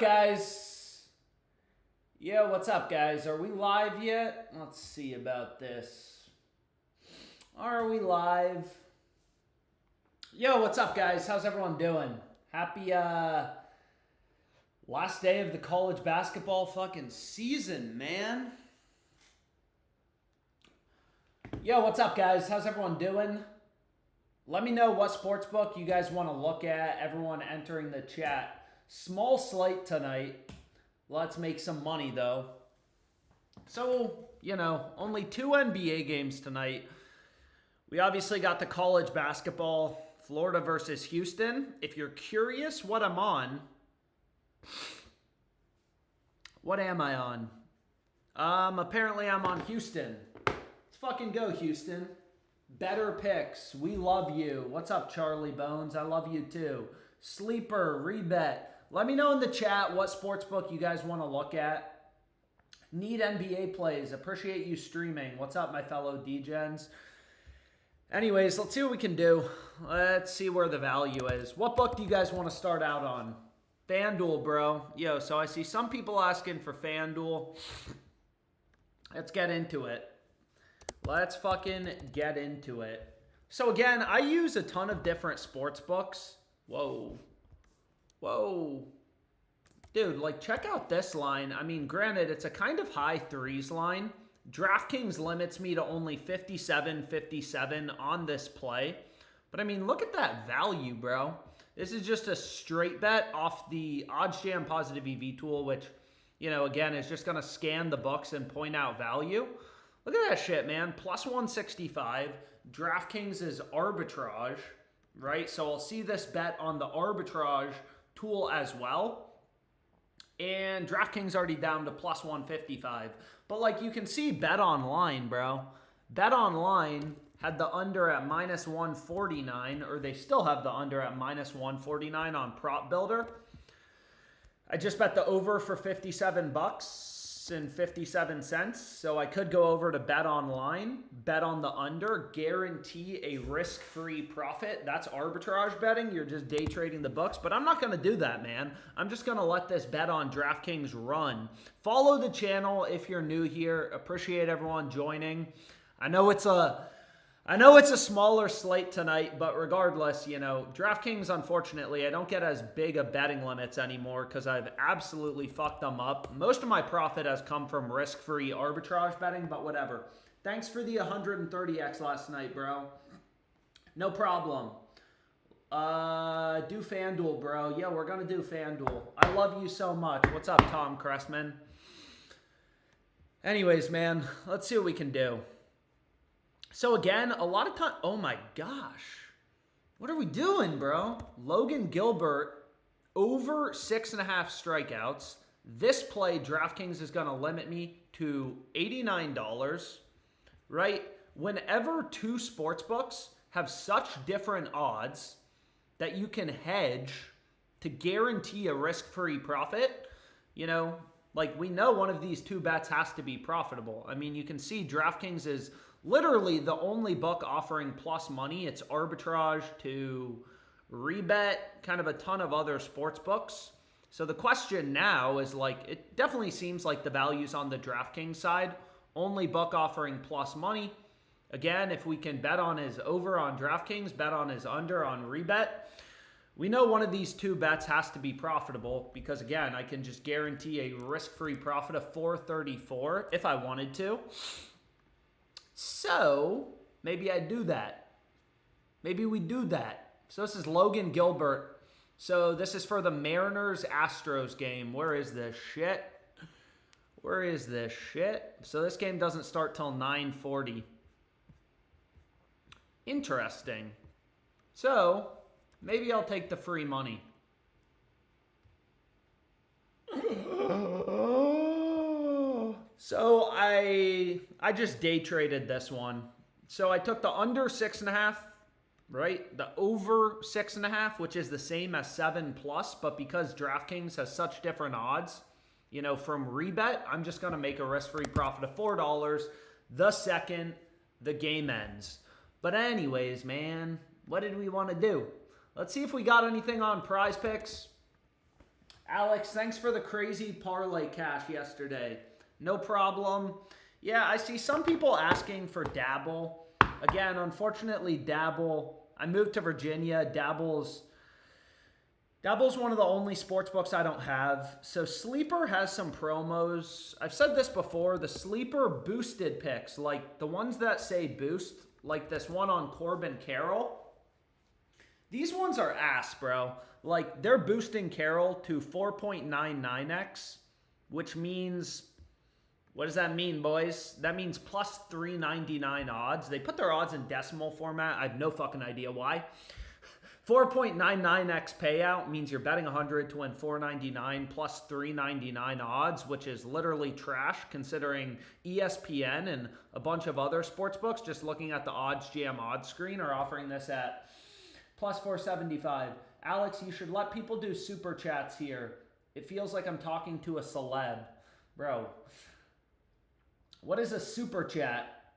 Guys, yo, what's up, guys? Are we live yet? Let's see about this. Are we live? Yo, what's up, guys? How's everyone doing? Happy last day of the college basketball fucking season, man. Yo, what's up, guys? How's everyone doing? Let me know what sportsbook you guys want to look at. Everyone entering the chat. Small slate tonight. Let's make some money, though. So, only 2 NBA games tonight. We obviously got the college basketball, Florida versus Houston. If you're curious what I'm on, what am I on? Apparently I'm on Houston. Let's fucking go, Houston. Better picks. We love you. What's up, Charlie Bones? I love you too. Sleeper, rebet. Let me know in the chat what sportsbook you guys want to look at. Need NBA plays. Appreciate you streaming. What's up, my fellow DGens? Anyways, let's see what we can do. Let's see where the value is. What book do you guys want to start out on? FanDuel, bro. Yo, so I see some people asking for FanDuel. Let's get into it. Let's fucking get into it. So again, I use a ton of different sports books. Whoa. Dude, check out this line. I mean, granted, it's a kind of high threes line. DraftKings limits me to only 57 on this play. But I mean, look at that value, bro. This is just a straight bet off the OddsJam Positive EV tool, which, again, is just going to scan the books and point out value. Look at that shit, man. Plus 165. DraftKings is arbitrage, right? So I'll see this bet on the arbitrage tool as well. And DraftKings already down to plus 155. But you can see Bet Online, bro. Bet Online had the under at minus 149, or they still have the under at minus 149 on Prop Builder. I just bet the over for 57 bucks and 57 cents. So I could go over to Bet Online, bet on the under, guarantee a risk-free profit. That's arbitrage betting. You're just day trading the books, but I'm not going to do that, man. I'm just going to let this bet on DraftKings run. Follow the channel if you're new here. Appreciate everyone joining. I know it's a smaller slate tonight, but regardless, DraftKings, unfortunately, I don't get as big of betting limits anymore because I've absolutely fucked them up. Most of my profit has come from risk-free arbitrage betting, but whatever. Thanks for the 130x last night, bro. No problem. Do FanDuel, bro. Yeah, we're going to do FanDuel. I love you so much. What's up, Tom Cressman? Anyways, man, let's see what we can do. So again, a lot of time. Oh my gosh. What are we doing, bro? Logan Gilbert over 6.5 strikeouts. This play, DraftKings is going to limit me to $89, right? Whenever two sportsbooks have such different odds that you can hedge to guarantee a risk-free profit, we know one of these two bets has to be profitable. I mean, you can see DraftKings is literally the only book offering plus money. It's arbitrage to rebet, kind of a ton of other sports books. So the question now is it definitely seems like the value's on the DraftKings side. Only book offering plus money. Again, if we can bet on his over on DraftKings, bet on his under on rebet, we know one of these two bets has to be profitable because, again, I can just guarantee a risk-free profit of $434 if I wanted to. So, maybe I do that. Maybe we do that. So this is Logan Gilbert. So this is for the Mariners-Astros game. Where is this shit? So this game doesn't start till 9:40. Interesting. So, maybe I'll take the free money. So I just day traded this one. So I took the under 6.5, right? The over 6.5, which is the same as 7+, but because DraftKings has such different odds, from rebet, I'm just going to make a risk-free profit of $4 the second the game ends. But anyways, man, what did we want to do? Let's see if we got anything on PrizePicks. Alex, thanks for the crazy parlay cash yesterday. No problem. Yeah, I see some people asking for Dabble. Again, unfortunately, Dabble, I moved to Virginia. Dabble's one of the only sports books I don't have. So Sleeper has some promos. I've said this before, the Sleeper boosted picks, like the ones that say boost, like this one on Corbin Carroll. These ones are ass, bro. Like, they're boosting Carroll to 4.99x, which means, what does that mean, boys? That means plus 399 odds. They put their odds in decimal format. I have no fucking idea why. 4.99x payout means you're betting 100 to win 499 plus 399 odds, which is literally trash considering ESPN and a bunch of other sports books, just looking at the odds jam odds screen, are offering this at plus 475. Alex, you should let people do super chats here. It feels like I'm talking to a celeb. Bro, what is a super chat?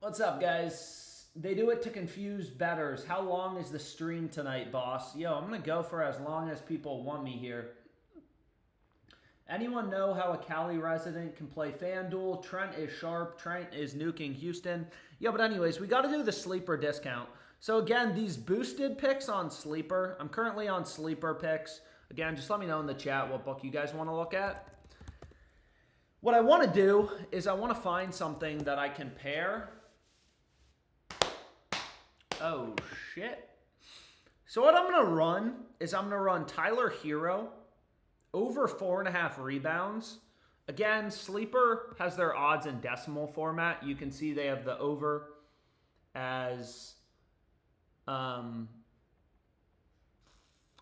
What's up, guys? They do it to confuse bettors. How long is the stream tonight, boss? Yo, I'm going to go for as long as people want me here. Anyone know how a Cali resident can play FanDuel? Trent is sharp. Trent is nuking Houston. Yeah, but anyways, we got to do the sleeper discount. So again, these boosted picks on Sleeper. I'm currently on Sleeper picks. Again, just let me know in the chat what book you guys want to look at. What I want to do is I want to find something that I can pair. Oh, shit. So what I'm going to run is I'm going to run Tyler Hero over 4.5 rebounds. Again, Sleeper has their odds in decimal format. You can see they have the over as...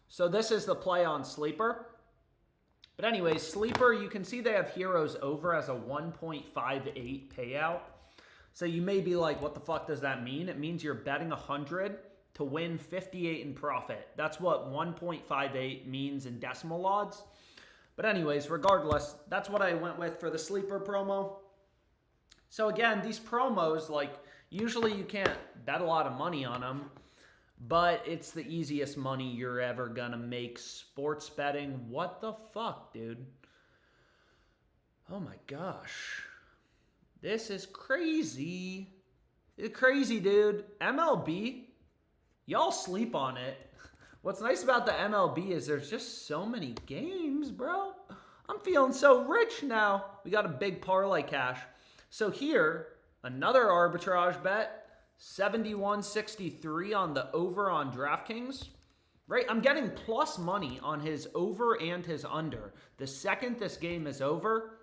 So this is the play on Sleeper. But anyways, Sleeper, you can see they have Heroes over as a 1.58 payout. So you may be like, what the fuck does that mean? It means you're betting 100 to win 58 in profit. That's what 1.58 means in decimal odds. But anyways, regardless, that's what I went with for the Sleeper promo. So again, these promos, like, usually you can't bet a lot of money on them, but it's the easiest money you're ever gonna make sports betting. What the fuck, dude? Oh my gosh. This is crazy. It's crazy, dude. MLB, y'all sleep on it. What's nice about the MLB is there's just so many games, bro. I'm feeling so rich now. We got a big parlay cash. So here, another arbitrage bet. 71.63 on the over on DraftKings. Right? I'm getting plus money on his over and his under. The second this game is over,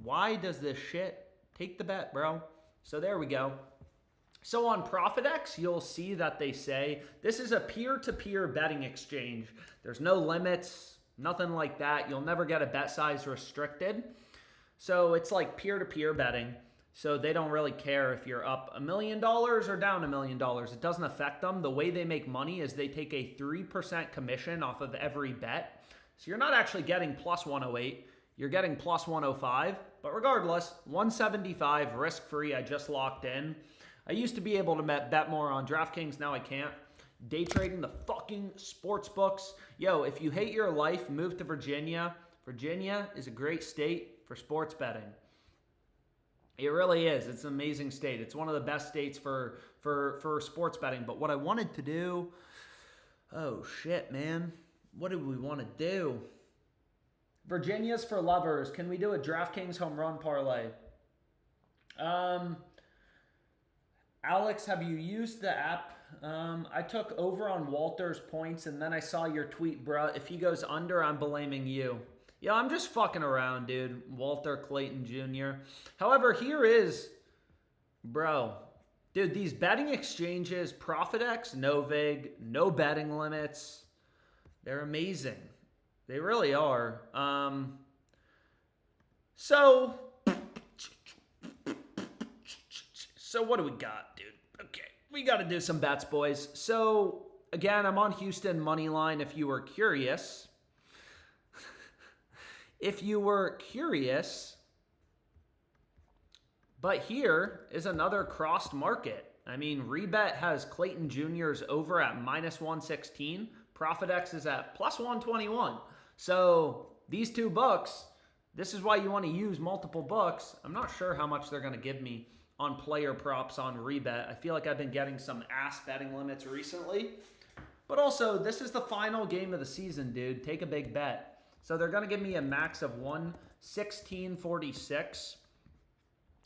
why does this shit? Take the bet, bro. So there we go. So on ProphetX, you'll see that they say this is a peer-to-peer betting exchange. There's no limits, nothing like that. You'll never get a bet size restricted. So it's like peer-to-peer betting. So they don't really care if you're up $1 million or down $1 million. It doesn't affect them. The way they make money is they take a 3% commission off of every bet. So you're not actually getting plus 108. You're getting plus 105. But regardless, 175 risk-free. I just locked in. I used to be able to bet more on DraftKings. Now I can't. Day trading the fucking sports books. Yo, if you hate your life, move to Virginia. Virginia is a great state for sports betting. It really is. It's an amazing state. It's one of the best states for sports betting. But what I wanted to do, oh shit, man. What do we want to do? Virginia's for lovers. Can we do a DraftKings home run parlay? Alex, have you used the app? I took over on Walter's points and then I saw your tweet, bro. If he goes under, I'm blaming you. Yeah, I'm just fucking around, dude. Walter Clayton Jr. However, here is, bro. Dude, these betting exchanges, ProphetX, no vig, no betting limits. They're amazing. They really are. So what do we got, dude? Okay, we got to do some bets, boys. So, again, I'm on Houston money line if you were curious. If you were curious, but here is another crossed market. I mean, Rebet has Clayton Jr.'s over at minus 116. ProphetX is at plus 121. So these two books, this is why you want to use multiple books. I'm not sure how much they're going to give me on player props on rebet. I feel like I've been getting some ass betting limits recently. But also, this is the final game of the season, dude. Take a big bet. So they're going to give me a max of 116.46.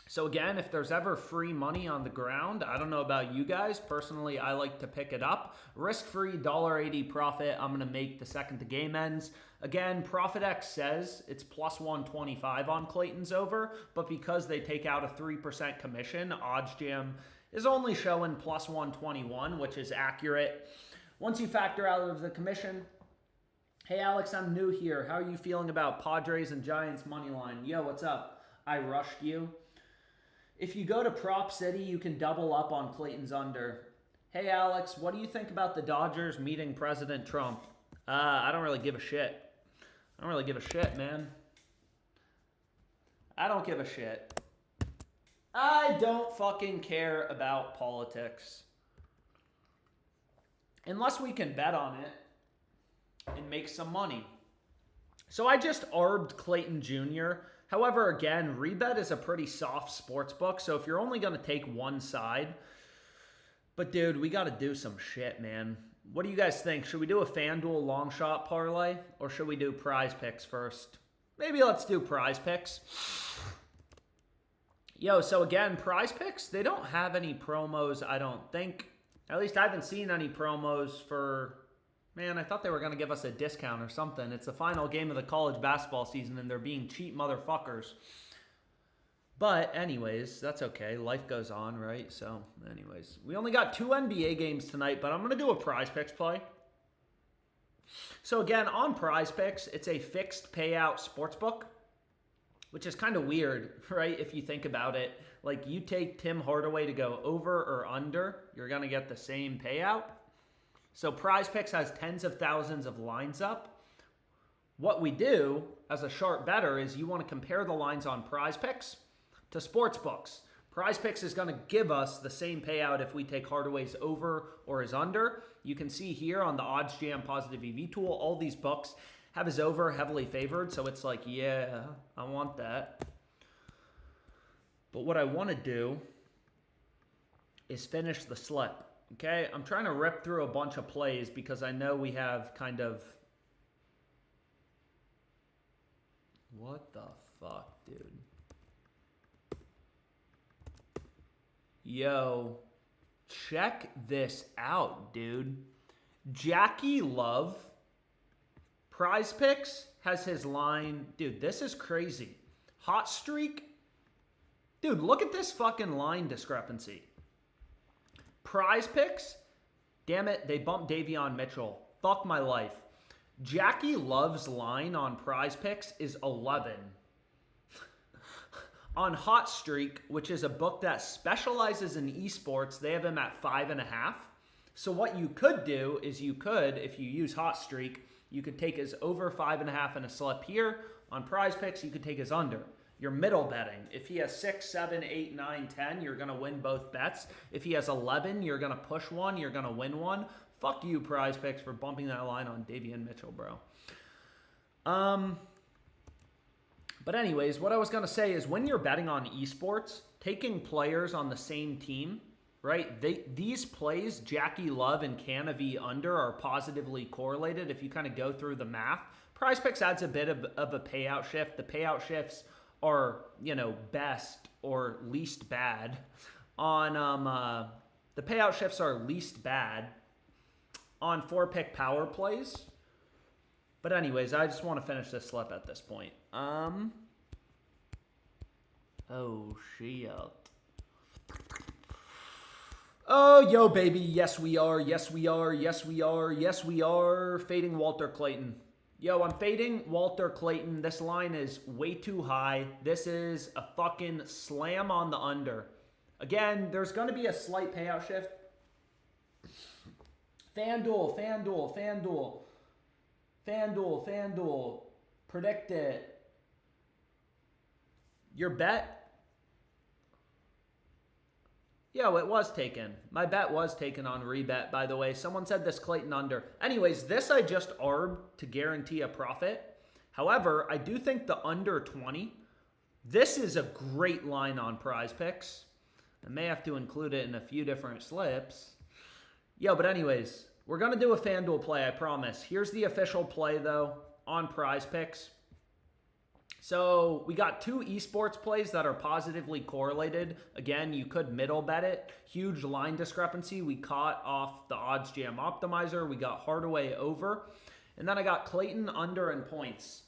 So again, if there's ever free money on the ground, I don't know about you guys. Personally, I like to pick it up. Risk-free $1.80 profit. I'm going to make the second the game ends. Again, ProphetX says it's plus 125 on Clayton's over, but because they take out a 3% commission, OddsJam is only showing plus 121, which is accurate. Once you factor out of the commission, hey Alex, I'm new here. How are you feeling about Padres and Giants money line? Yo, what's up? I rushed you. If you go to Prop City, you can double up on Clayton's under. Hey, Alex, what do you think about the Dodgers meeting President Trump? I don't really give a shit. I don't really give a shit, man. I don't give a shit. I don't fucking care about politics. Unless we can bet on it and make some money. So I just arbed Clayton Jr., However, again, rebet is a pretty soft sports book, so if you're only going to take one side, but dude, we got to do some shit, man. What do you guys think? Should we do a FanDuel long shot parlay, or should we do PrizePicks first? Maybe let's do PrizePicks. Yo, so again, PrizePicks, they don't have any promos, I don't think. At least I haven't seen any promos for... Man, I thought they were going to give us a discount or something. It's the final game of the college basketball season, and they're being cheap motherfuckers. But anyways, that's okay. Life goes on, right? So anyways, we only got 2 NBA games tonight, but I'm going to do a PrizePicks play. So again, on PrizePicks, it's a fixed payout sportsbook, which is kind of weird, right? If you think about it. Like, you take Tim Hardaway to go over or under, you're going to get the same payout. So PrizePicks has tens of thousands of lines up. What we do as a sharp bettor is you want to compare the lines on PrizePicks to sportsbooks. PrizePicks is going to give us the same payout if we take Hardaway's over or his under. You can see here on the OddsJam Positive EV tool, all these books have his over heavily favored. So it's like, yeah, I want that. But what I want to do is finish the slip. Okay, I'm trying to rip through a bunch of plays because I know we have kind of... What the fuck, dude? Yo, check this out, dude. Jackie Love, PrizePicks has his line. Dude, this is crazy. Hot streak. Dude, look at this fucking line discrepancy. PrizePicks, damn it, they bumped Davion Mitchell. Fuck my life. Jackie Love's line on PrizePicks is 11. On Hot Streak, which is a book that specializes in esports, they have him at 5.5. So what you could do is you could, if you use Hot Streak, you could take his over 5.5 in a slip here. On PrizePicks, you could take his under. You're middle betting. If he has 6, 7, 8, 9, 10, you're going to win both bets. If he has 11, you're going to push one. You're going to win one. Fuck you, PrizePicks, for bumping that line on Davion Mitchell, bro. But anyways, what I was going to say is when you're betting on esports, taking players on the same team, right? These plays, Jackie Love and Canna V under, are positively correlated if you kind of go through the math. PrizePicks adds a bit of a payout shift. The payout shifts are, you know, best or least bad on the payout shifts are least bad on 4-pick power plays. But anyways, I just want to finish this slip at this point. Oh shit. Oh, yo, baby. Yes, we are. Yes, we are. Yes, we are. Yes, we are. Fading Walter Clayton. Yo, I'm fading Walter Clayton. This line is way too high. This is a fucking slam on the under. Again, there's going to be a slight payout shift. FanDuel, FanDuel, FanDuel. FanDuel, FanDuel. Predict it. Your bet? Yo, it was taken. My bet was taken on rebet, by the way. Someone said this Clayton under. Anyways, this I just arbed to guarantee a profit. However, I do think the under 20, this is a great line on PrizePicks. I may have to include it in a few different slips. Yo, but anyways, we're going to do a FanDuel play, I promise. Here's the official play, though, on PrizePicks. So we got two esports plays that are positively correlated. Again, you could middle bet it. Huge line discrepancy. We caught off the odds jam optimizer. We got Hardaway over. And then I got Clayton under and points.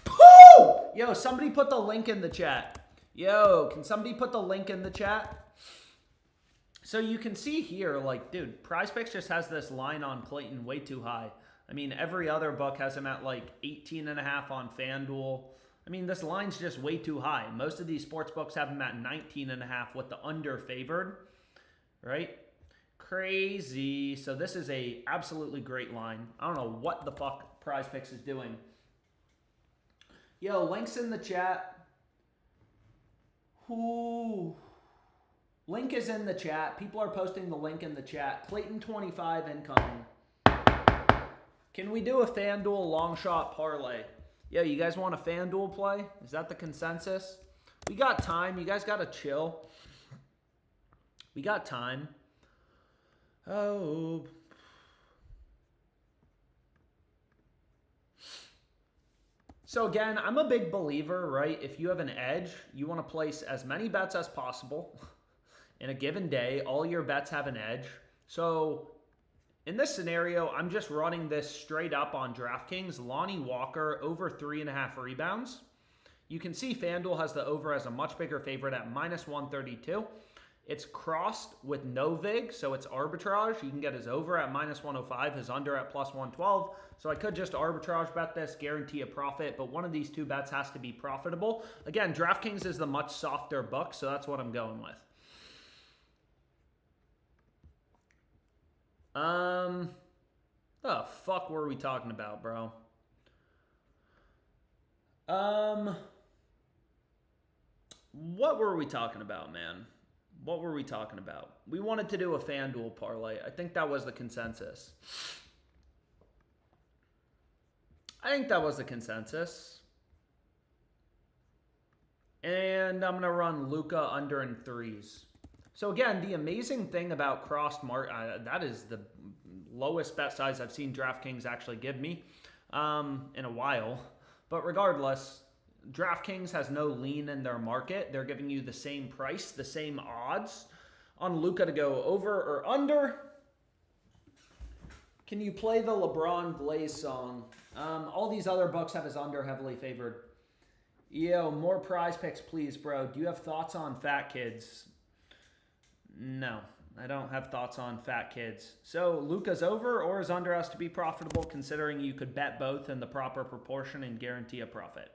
Woo! Yo, somebody put the link in the chat. Yo, can somebody put the link in the chat? So you can see here, like, dude, PrizePicks just has this line on Clayton way too high. I mean, every other book has him at like 18.5 on FanDuel. I mean, this line's just way too high. Most of these sports books have him at 19.5 with the under favored, right? Crazy. So this is a absolutely great line. I don't know what the fuck PrizePicks is doing. Yo, links in the chat. Ooh. Link is in the chat. People are posting the link in the chat. Clayton 25 incoming. Can we do a FanDuel long shot parlay? Yo, you guys want a FanDuel play? Is that the consensus? We got time. You guys got to chill. We got time. Oh. So again, I'm a big believer, right? If you have an edge, you want to place as many bets as possible in a given day. All your bets have an edge. So in this scenario, I'm just running this straight up on DraftKings. Lonnie Walker over 3.5 rebounds. You can see FanDuel has the over as a much bigger favorite at -132. It's crossed with no vig, so it's arbitrage. You can get his over at -105, his under at +112. So I could just arbitrage bet this, guarantee a profit, but one of these two bets has to be profitable. Again, DraftKings is the much softer book, so that's what I'm going with. The fuck were we talking about, bro? What were we talking about, man? What were we talking about? We wanted to do a FanDuel parlay. I think that was the consensus. And I'm going to run Luka under in threes. So again, the amazing thing about crossed mark, that is the lowest bet size I've seen DraftKings actually give me in a while. But regardless, DraftKings has no lean in their market. They're giving you the same price, the same odds on Luka to go over or under. Can you play the LeBron Blaze song? All these other books have his under heavily favored. Yo, more PrizePicks, please, bro. Do you have thoughts on fat kids? No, I don't have thoughts on fat kids. So Luka's over or his under has to be profitable, considering you could bet both in the proper proportion and guarantee a profit.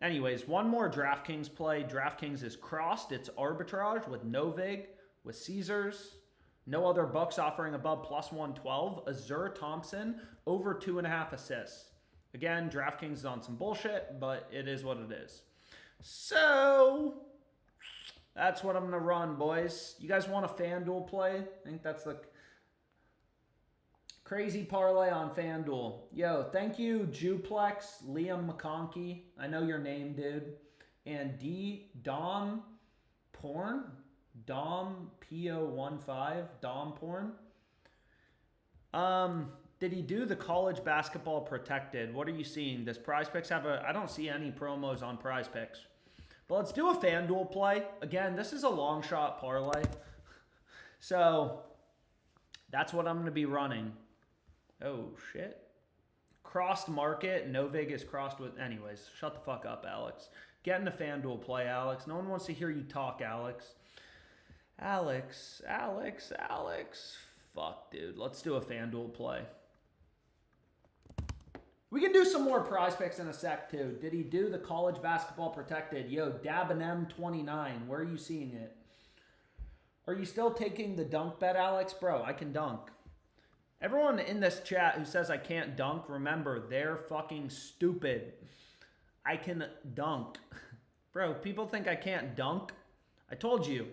Anyways, one more DraftKings play. DraftKings is crossed. It's arbitrage with no vig, with Caesars. No other books offering above +112. Azur Thompson over 2.5 assists. Again, DraftKings is on some bullshit, but it is what it is. So that's what I'm going to run, boys. You guys want a FanDuel play? I think that's the crazy parlay on FanDuel. Yo, thank you, Juplex, Liam McConkey. I know your name, dude. And Dom Porn. Dom P015. Dom Porn. Did he do the college basketball protected? What are you seeing? Does PrizePicks have I don't see any promos on PrizePicks. But let's do a FanDuel play. Again, this is a long shot parlay. So that's what I'm going to be running. Oh, shit. Crossed market. No vig is crossed with... Anyways, shut the fuck up, Alex. Get in a FanDuel play, Alex. No one wants to hear you talk, Alex. Alex. Fuck, dude. Let's do a FanDuel play. We can do some more PrizePicks in a sec, too. Did he do the college basketball protected? Yo, Dabinem29. Where are you seeing it? Are you still taking the dunk bet, Alex? Bro, I can dunk. Everyone in this chat who says I can't dunk, remember, they're fucking stupid. I can dunk. Bro, people think I can't dunk. I told you,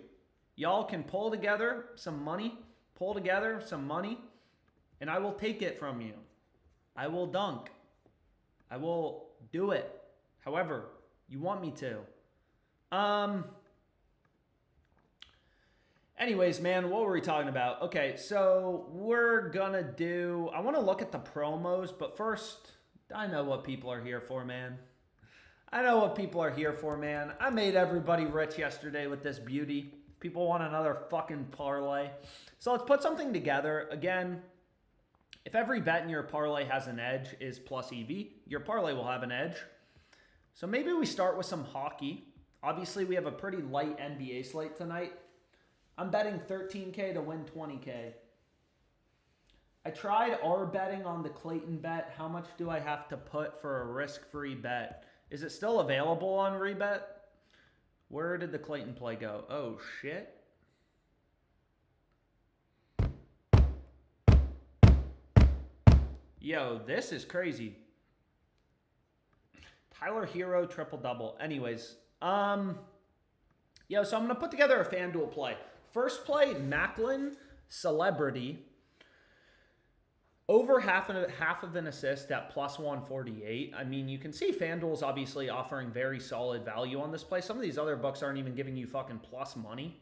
y'all can pull together some money, and I will take it from you. I will dunk. I will do it however you want me to. Anyways, man, what were we talking about? Okay, so we're gonna do, I want to look at the promos, but first, I know what people are here for, man. I made everybody rich yesterday with this beauty. People want another fucking parlay. So let's put something together. Again, if every bet in your parlay has an edge is plus EV, your parlay will have an edge. So maybe we start with some hockey. Obviously, we have a pretty light NBA slate tonight. I'm betting 13K to win 20K. I tried betting on the Clayton bet. How much do I have to put for a risk-free bet? Is it still available on Rebet? Where did the Clayton play go? Oh, shit. Yo, this is crazy. Tyler Hero triple-double. Anyways, so I'm going to put together a FanDuel play. First play, Macklin Celebrity. Over half of an assist at plus 148. I mean, you can see FanDuel's obviously offering very solid value on this play. Some of these other books aren't even giving you fucking plus money.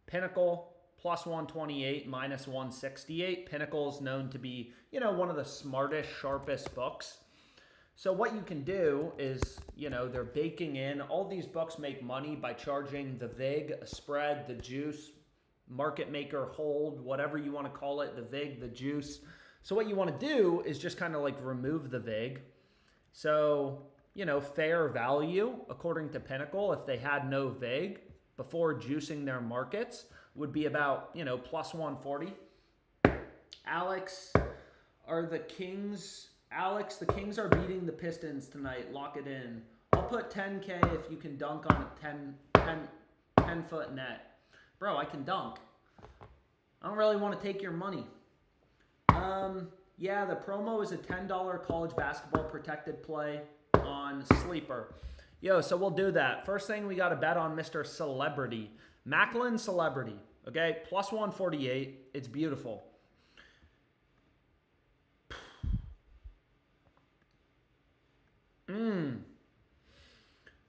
Pinnacle, plus 128, minus 168. Pinnacle's known to be, one of the smartest, sharpest books. So what you can do is, they're baking in. All these books make money by charging the VIG, a spread, the juice, market maker, hold, whatever you want to call it, the VIG, the juice. So what you want to do is just kind of like remove the VIG. So, fair value, according to Pinnacle, if they had no VIG before juicing their markets, would be about, plus 140. Alex, the Kings are beating the Pistons tonight. Lock it in. I'll put 10K if you can dunk on a 10-foot net. Bro, I can dunk. I don't really want to take your money. Yeah, the promo is a $10 college basketball protected play on Sleeper. Yo, so we'll do that. First thing, we got to bet on Mr. Celebrity. Macklin Celebrity, okay? Plus 148. It's beautiful.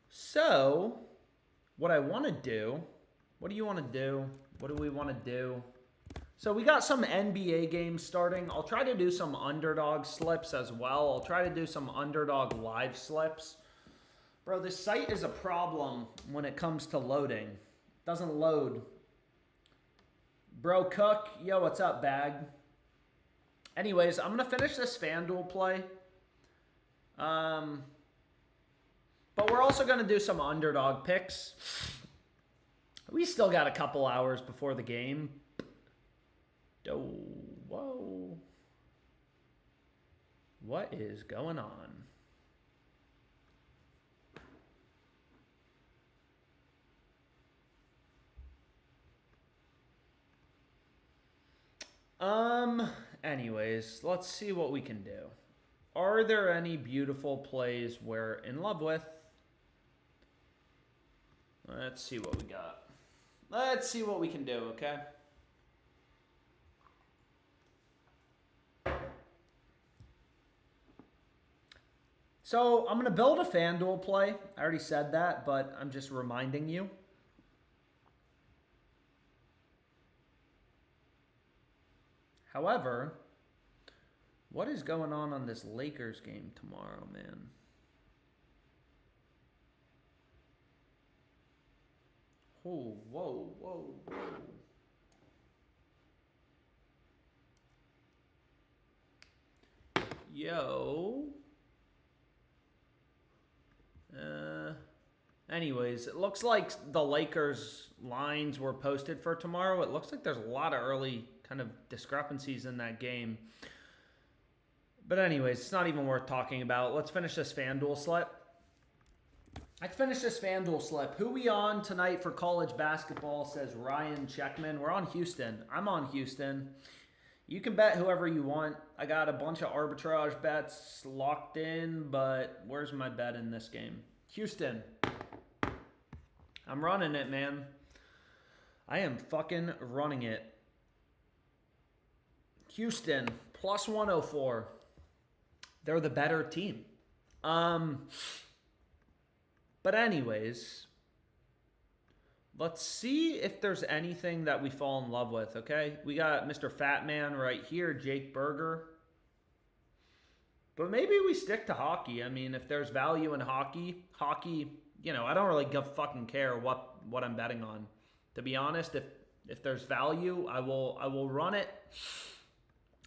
So, what I want to do, what do you want to do? What do we want to do? So we got some NBA games starting. I'll try to do some Underdog slips as well. I'll try to do some Underdog live slips. Bro, this site is a problem when it comes to loading. It doesn't load. Bro Cook, yo, what's up, bag? Anyways, I'm going to finish this FanDuel play. But we're also going to do some Underdog picks. We still got a couple hours before the game. Oh, whoa. What is going on? Anyways, let's see what we can do. Are there any beautiful plays we're in love with? Let's see what we got. Let's see what we can do, okay? So I'm going to build a FanDuel play. I already said that, but I'm just reminding you. However, what is going on this Lakers game tomorrow, man? Oh, whoa, whoa, whoa. Yo. Anyways, it looks like the Lakers lines were posted for tomorrow. It looks like there's a lot of early kind of discrepancies in that game. But anyways, it's not even worth talking about. Let's finish this FanDuel slip. Who we on tonight for college basketball, says Ryan Checkman. We're on Houston. I'm on Houston. You can bet whoever you want. I got a bunch of arbitrage bets locked in, but where's my bet in this game? Houston. I'm running it, man. I am fucking running it. Houston, plus 104. They're the better team. But anyways, let's see if there's anything that we fall in love with, okay? We got Mr. Fat Man right here, Jake Berger. But maybe we stick to hockey. I mean, if there's value in hockey, you know, I don't really fucking care what I'm betting on. To be honest, if there's value, I will run it.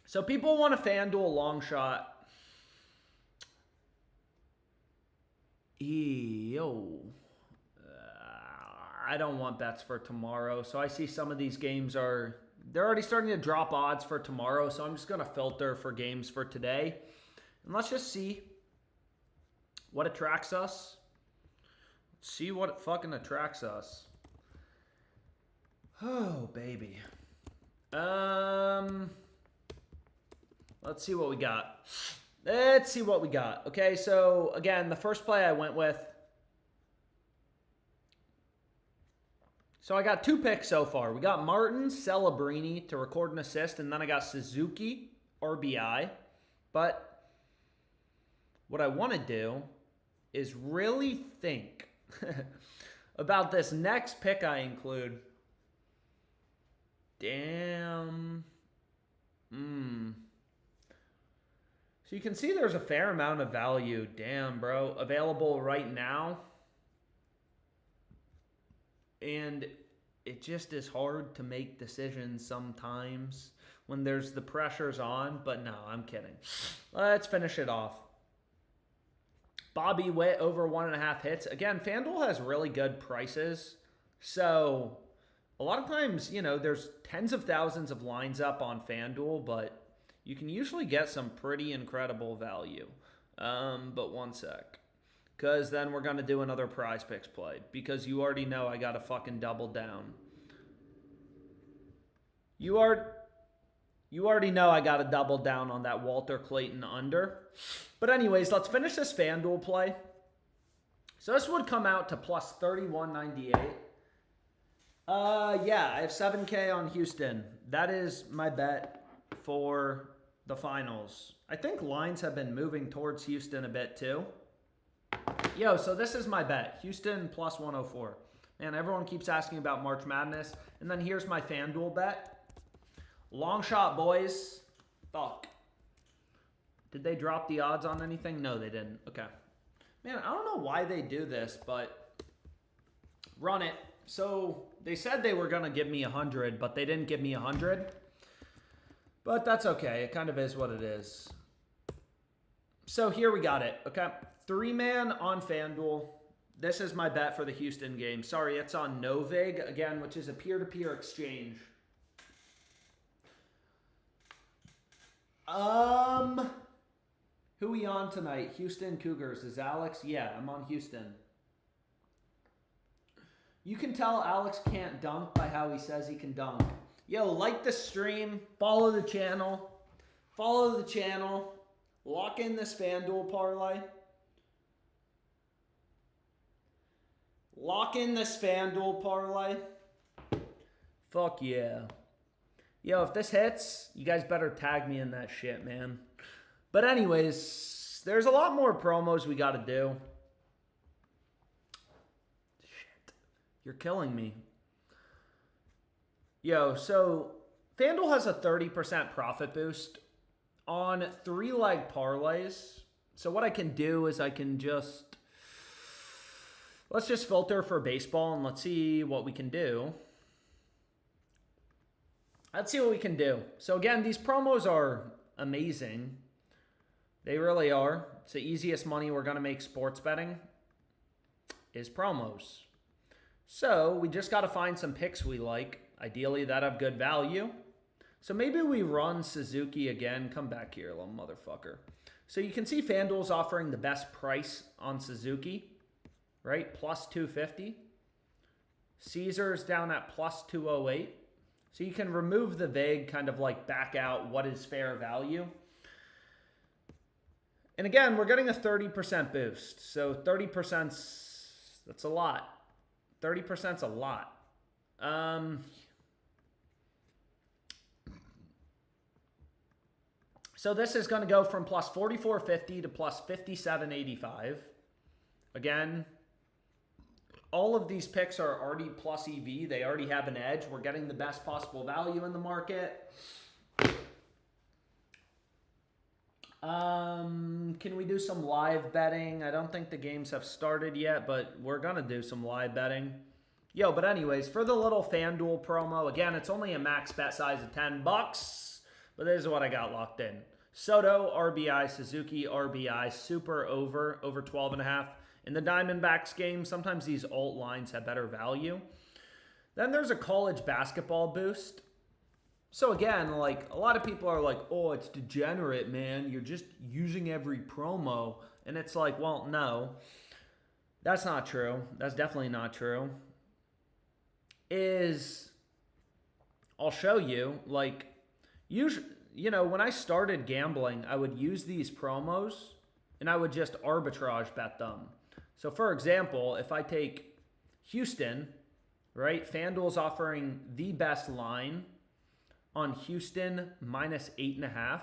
So people want a FanDuel long shot. I don't want bets for tomorrow. So I see some of these games they're already starting to drop odds for tomorrow. So I'm just going to filter for games for today. And let's just see what attracts us. Let's see what fucking attracts us. Oh, baby. Let's see what we got. Okay, so again, the first play I went with. So I got 2 picks so far. We got Martin Celebrini to record an assist, and then I got Suzuki RBI. But what I want to do is really think about this next pick I include. Damn. So you can see there's a fair amount of value. Damn, bro. Available right now. And it just is hard to make decisions sometimes when there's the pressures on. But no, I'm kidding. Let's finish it off. Bobby Witt over 1.5 hits. Again, FanDuel has really good prices. So a lot of times, you know, there's tens of thousands of lines up on FanDuel, but you can usually get some pretty incredible value. But one sec. Because then we're going to do another PrizePicks play. Because you already know I got to fucking double down. You already know I got to double down on that Walter Clayton under. But anyways, let's finish this FanDuel play. So this would come out to plus 31.98. Yeah, I have 7K on Houston. That is my bet for the finals. I think lines have been moving towards Houston a bit too. Yo, so this is my bet. Houston plus 104. Man, everyone keeps asking about March Madness. And then here's my FanDuel bet. Long shot, boys. Fuck. Did they drop the odds on anything? No, they didn't. Okay. Man, I don't know why they do this, but run it. So they said they were going to give me 100, but they didn't give me 100. But that's okay. It kind of is what it is. So here we got it. Okay. 3-man on FanDuel. This is my bet for the Houston game. Sorry, it's on Novig, again, which is a peer-to-peer exchange. Who we on tonight? Houston Cougars. Is Alex? Yeah, I'm on Houston. You can tell Alex can't dunk by how he says he can dunk. Yo, like the stream. Follow the channel. Follow the channel. Lock in this FanDuel parlay. Lock in this FanDuel parlay. Fuck yeah. Yo, if this hits, you guys better tag me in that shit, man. But anyways, there's a lot more promos we got to do. Shit. You're killing me. Yo, so FanDuel has a 30% profit boost on 3-leg parlays. So what I can do is I can just... Let's just filter for baseball and let's see what we can do. Let's see what we can do. So again, these promos are amazing. They really are. It's the easiest money we're going to make sports betting is promos. So we just got to find some picks we like. Ideally, that have good value. So maybe we run Suzuki again. Come back here, little motherfucker. So you can see FanDuel's offering the best price on Suzuki. Right? Plus 250. Caesar's down at plus 208. So you can remove the vague, kind of like back out what is fair value. And again, we're getting a 30% boost. So 30%'s, that's a lot. 30%'s a lot. So this is going to go from plus 44.50 to plus 57.85. Again, all of these picks are already plus EV. They already have an edge. We're getting the best possible value in the market. Can we do some live betting? I don't think the games have started yet, but we're going to do some live betting. Yo, but anyways, for the little FanDuel promo, again, it's only a max bet size of $10, but this is what I got locked in. Soto, RBI, Suzuki, RBI, super over 12.5. In the Diamondbacks game, sometimes these alt lines have better value. Then there's a college basketball boost. So again, like a lot of people are like, oh, it's degenerate, man. You're just using every promo. And it's like, well, no, that's not true. That's definitely not true. I'll show you, like, usually, you know, when I started gambling, I would use these promos and I would just arbitrage bet them. So for example, if I take Houston, right, FanDuel's offering the best line on Houston minus 8.5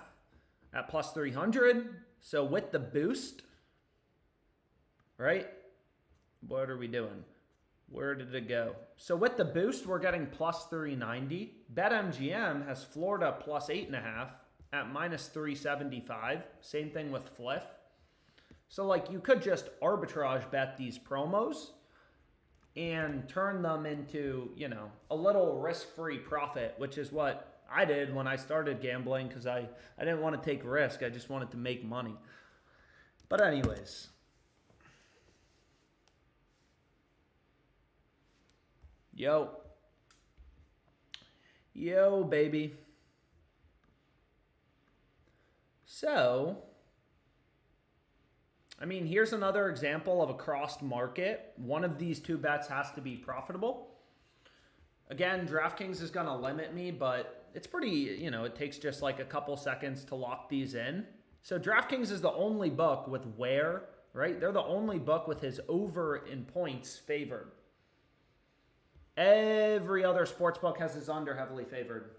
at plus 300. So with the boost, right, what are we doing? Where did it go? So with the boost, we're getting plus 390. BetMGM has Florida plus 8.5 at minus 375. Same thing with Fliff. So like you could just arbitrage bet these promos and turn them into, you know, a little risk-free profit, which is what I did when I started gambling because I didn't want to take risk. I just wanted to make money. But anyways. Yo, baby. So, I mean, here's another example of a crossed market. One of these two bets has to be profitable. Again, DraftKings is going to limit me, but it's pretty, you know, it takes just like a couple seconds to lock these in. So DraftKings is the only book with where, right? They're the only book with his over in points favored. Every other sports book has his under heavily favored.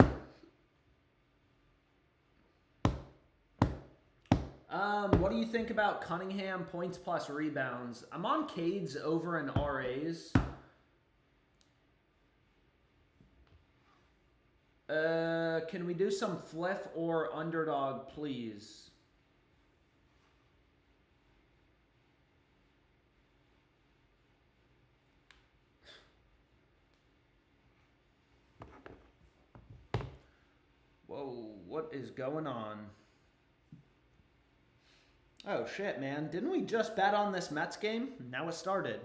What do you think about Cunningham points plus rebounds? I'm on Cade's over in RAs. Can we do some Fliff or Underdog, please? Whoa, what is going on? Oh, shit, man. Didn't we just bet on this Mets game? Now it started.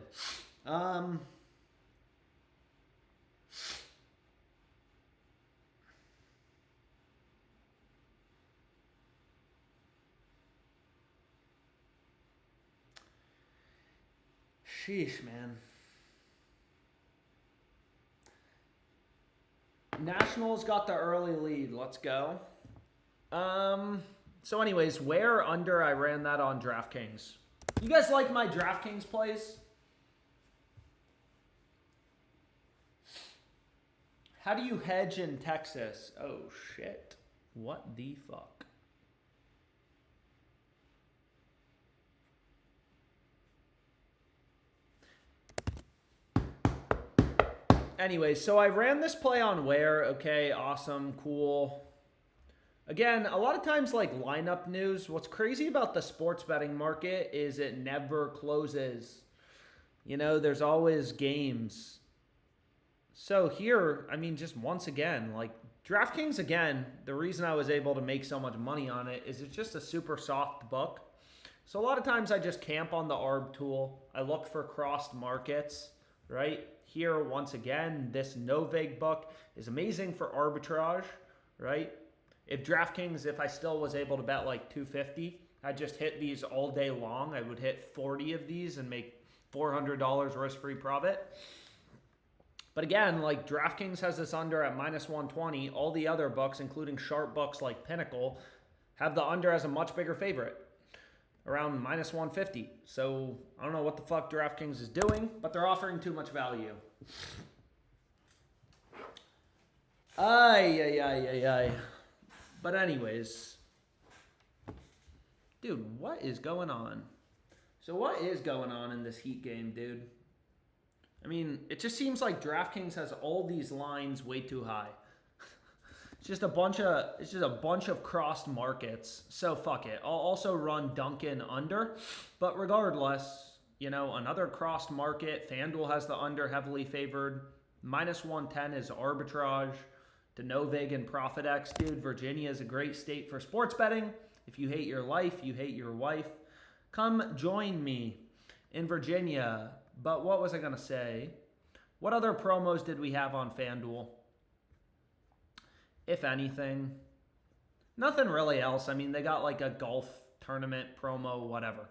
Sheesh, man. Nationals got the early lead. Let's go. So anyways, where under I ran that on DraftKings. You guys like my DraftKings plays? How do you hedge in Texas? Oh, shit. What the fuck? Anyways, so I ran this play on where. Okay, awesome, cool. Again, a lot of times like lineup news, what's crazy about the sports betting market is it never closes. You know, there's always games. So here, I mean, just once again, like DraftKings, again, the reason I was able to make so much money on it is it's just a super soft book. So a lot of times I just camp on the ARB tool. I look for crossed markets, right? Here, once again, this Novig book is amazing for arbitrage, right? If DraftKings, if I still was able to bet like 250, I'd just hit these all day long. I would hit 40 of these and make $400 risk-free profit. But again, like DraftKings has this under at minus 120. All the other books, including sharp books like Pinnacle, have the under as a much bigger favorite, around minus 150. So I don't know what the fuck DraftKings is doing, but they're offering too much value. Ay, ay, ay, ay, ay. But anyways, dude, what is going on? So what is going on in this Heat game, dude? I mean, it just seems like DraftKings has all these lines way too high. It's just a bunch of crossed markets. So fuck it. I'll also run Duncan under, but regardless, you know, another crossed market. FanDuel has the under heavily favored. -110 is Arbitrage. Novig and ProphetX, dude. Virginia is a great state for sports betting. If you hate your life, you hate your wife. Come join me in Virginia. But what was I gonna say? What other promos did we have on FanDuel? If anything, nothing really else. I mean, they got like a golf tournament promo, whatever.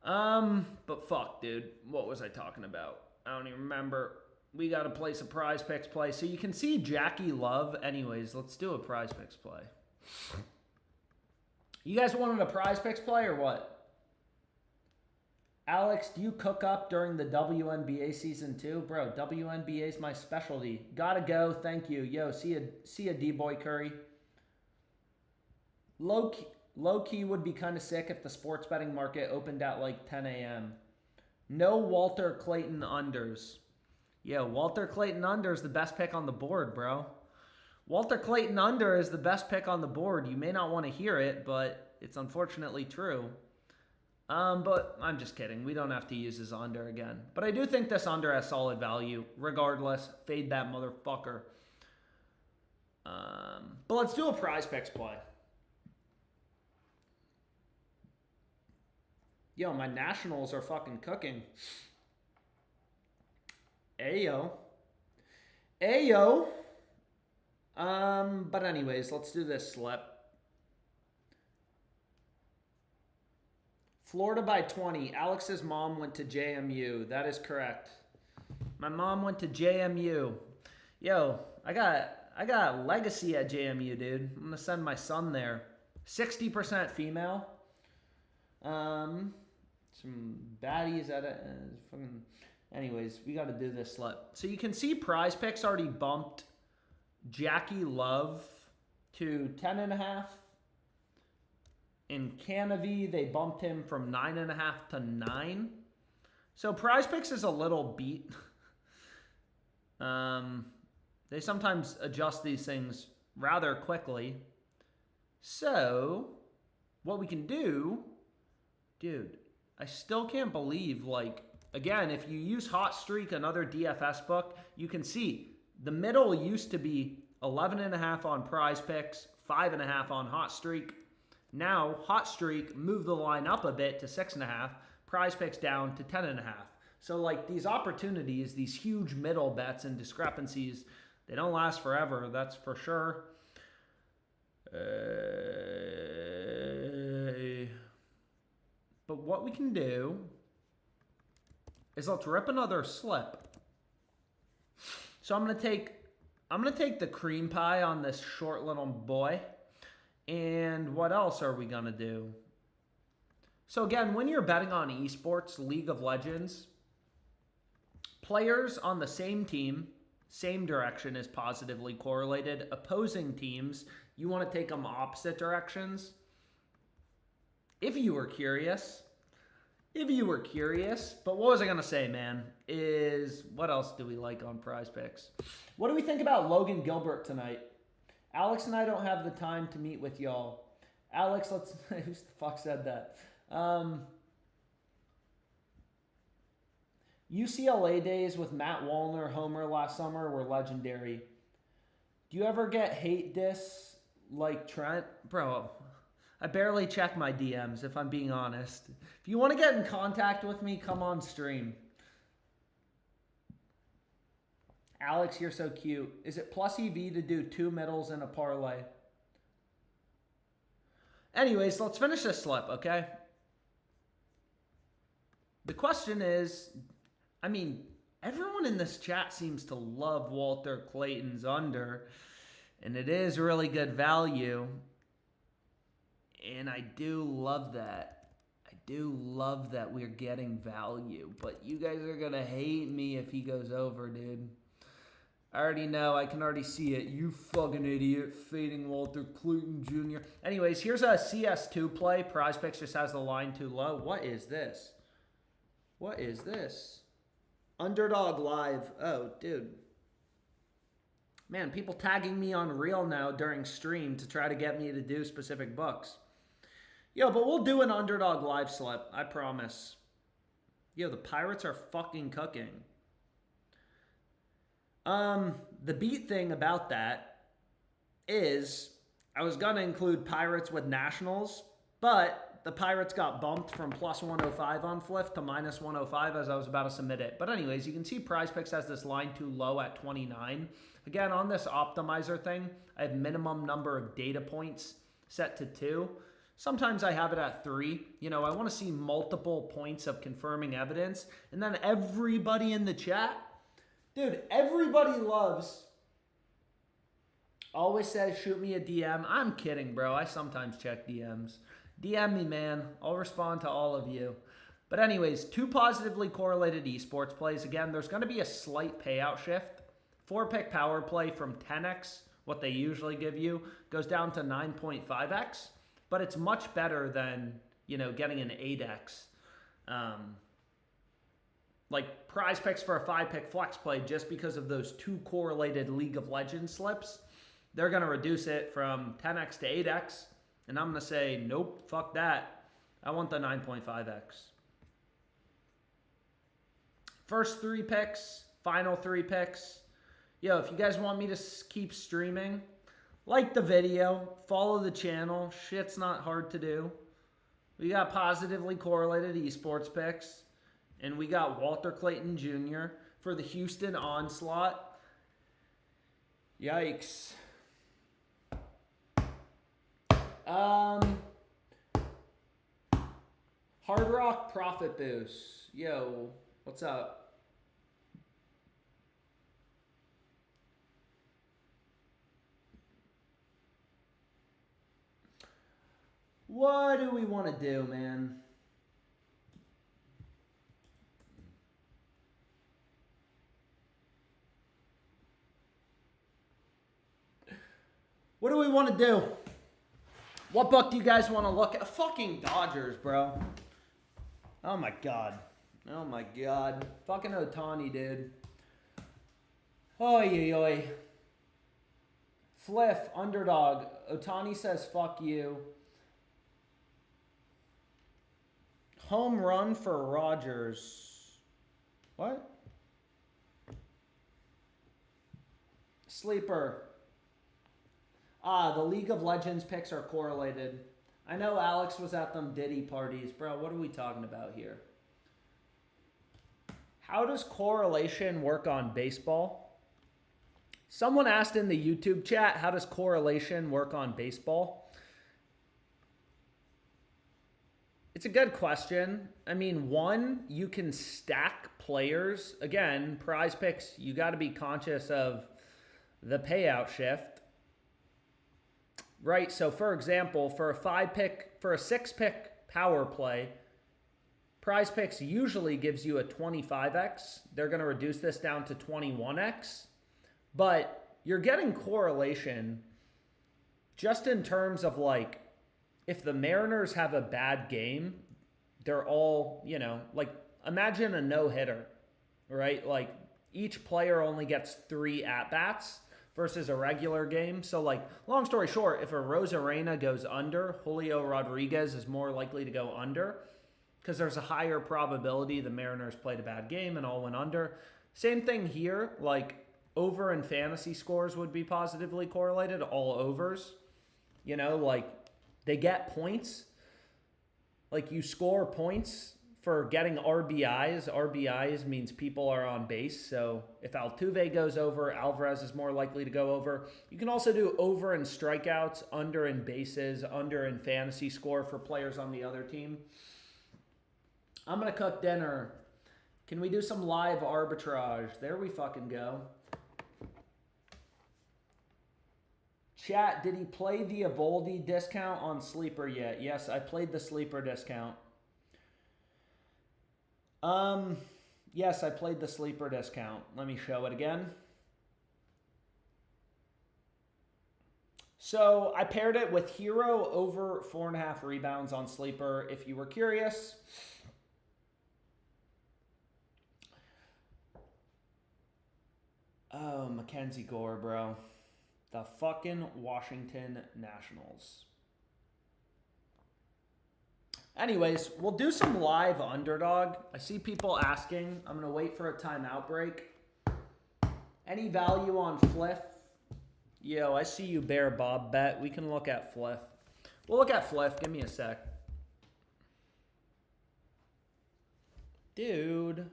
But fuck, dude. What was I talking about? I don't even remember. We got to place a PrizePicks play. So you can see Jackie Love. Anyways, let's do a PrizePicks play. You guys wanted a PrizePicks play or what? Alex, do you cook up during the WNBA season too? Bro, WNBA is my specialty. Gotta go. Thank you. Yo, see ya, D-Boy Curry. Low key would be kind of sick if the sports betting market opened at like 10 a.m. No Walter Clayton unders. Yeah, Walter Clayton under is the best pick on the board, bro. Walter Clayton under is the best pick on the board. You may not want to hear it, but it's unfortunately true. But I'm just kidding. We don't have to use his under again. But I do think this under has solid value. Regardless, fade that motherfucker. But let's do a PrizePicks play. Yo, my Nationals are fucking cooking. Ayo. Ayo. But anyways, let's do this slip. Florida by 20. Alex's mom went to JMU. That is correct. My mom went to JMU. Yo, I got legacy at JMU, dude. I'm gonna send my son there. 60% female. Some baddies at it. Anyways, we got to do this slip. So you can see PrizePicks already bumped Jackie Love to 10.5. In Canavy, they bumped him from 9.5 to 9. So PrizePicks is a little beat. They sometimes adjust these things rather quickly. So what we can do, dude, I still can't believe, like, again, if you use Hot Streak, another DFS book, you can see the middle used to be 11.5 on PrizePicks, 5.5 on Hot Streak. Now, Hot Streak moved the line up a bit to 6.5, PrizePicks down to 10.5. So, like, these opportunities, these huge middle bets and discrepancies, they don't last forever, that's for sure. But what we can do is let's rip another slip. So I'm gonna take the cream pie on this short little boy. And what else are we gonna do? So again, when you're betting on esports, League of Legends, players on the same team, same direction is positively correlated. Opposing teams, you want to take them opposite directions. If you were curious. But what was I going to say, man, is what else do we like on PrizePicks? What do we think about Logan Gilbert tonight? Alex and I don't have the time to meet with y'all. Alex, who the fuck said that? UCLA days with Matt Wallner, Homer last summer were legendary. Do you ever get hate diss like Trent? Bro, I barely check my DMs, if I'm being honest. If you want to get in contact with me, come on stream. Alex, you're so cute. Is it plus EV to do 2 middles and a parlay? Anyways, let's finish this slip, okay? The question is, I mean, everyone in this chat seems to love Walter Clayton's under, and it is really good value. And I do love that. I do love that we're getting value. But you guys are going to hate me if he goes over, dude. I already know. I can already see it. You fucking idiot. Fading Walter Clayton Jr. Anyways, here's a CS2 play. PrizePicks just has the line too low. What is this? What is this? Underdog live. Oh, dude. Man, people tagging me on Reel now during stream to try to get me to do specific books. Yo, but we'll do an Underdog live slip. I promise. Yo, the Pirates are fucking cooking. The beat thing about that is I was going to include Pirates with Nationals, but the Pirates got bumped from plus 105 on Fliff to minus 105 as I was about to submit it. But anyways, you can see PrizePicks has this line too low at 29. Again, on this optimizer thing, I have minimum number of data points set to 2. Sometimes I have it at 3. You know, I want to see multiple points of confirming evidence. And then everybody in the chat, dude, everybody loves, always says, shoot me a DM. I'm kidding, bro. I sometimes check DMs. DM me, man. I'll respond to all of you. But anyways, 2 positively correlated esports plays. Again, there's going to be a slight payout shift. 4-pick power play from 10x, what they usually give you, goes down to 9.5x. But it's much better than, you know, getting an 8x. Like PrizePicks for a 5-pick flex play, just because of those 2 correlated League of Legends slips, they're going to reduce it from 10x to 8x. And I'm going to say, nope, fuck that. I want the 9.5x. First 3 picks, final 3 picks. Yo, if you guys want me to keep streaming, like the video, follow the channel. Shit's not hard to do. We got positively correlated esports picks. And we got Walter Clayton Jr. for the Houston Onslaught. Yikes. Hard Rock Profit Boost. Yo, what's up? What do we want to do, man? What do we want to do? What book do you guys want to look at? Fucking Dodgers, bro. Oh my god. Oh my god. Fucking Ohtani, dude. Oy, oy, oy. Fliff, Underdog. Ohtani says fuck you. Home run for Rogers. What? Sleeper. The League of Legends picks are correlated. I know Alex was at them Diddy parties. Bro, what are we talking about here? How does correlation work on baseball? Someone asked in the YouTube chat, how does correlation work on baseball? It's a good question. I mean, one, you can stack players. Again, PrizePicks, you got to be conscious of the payout shift. Right, so for example, for a 6-pick power play, PrizePicks usually gives you a 25x. They're going to reduce this down to 21x. But you're getting correlation just in terms of, like, if the Mariners have a bad game, they're all, you know, like, imagine a no-hitter, right? Like, each player only gets 3 at-bats versus a regular game. So, like, long story short, if a Rosarena goes under, Julio Rodriguez is more likely to go under because there's a higher probability the Mariners played a bad game and all went under. Same thing here, like, over and fantasy scores would be positively correlated, all overs. You know, like, they get points. Like, you score points for getting RBIs. RBIs means people are on base. So if Altuve goes over, Alvarez is more likely to go over. You can also do over in strikeouts, under in bases, under in fantasy score for players on the other team. I'm going to cook dinner. Can we do some live arbitrage? There we fucking go. Chat, did he play the Evoldi discount on Sleeper yet? Yes, I played the Sleeper discount. Yes, I played the Sleeper discount. Let me show it again. So I paired it with Hero over 4.5 rebounds on Sleeper, if you were curious. Oh, Mackenzie Gore, bro. The fucking Washington Nationals. Anyways, we'll do some live Underdog. I see people asking. I'm going to wait for a timeout break. Any value on Fliff? Yo, I see you, Bear Bob Bet. We can look at Fliff. We'll look at Fliff. Give me a sec. Dude.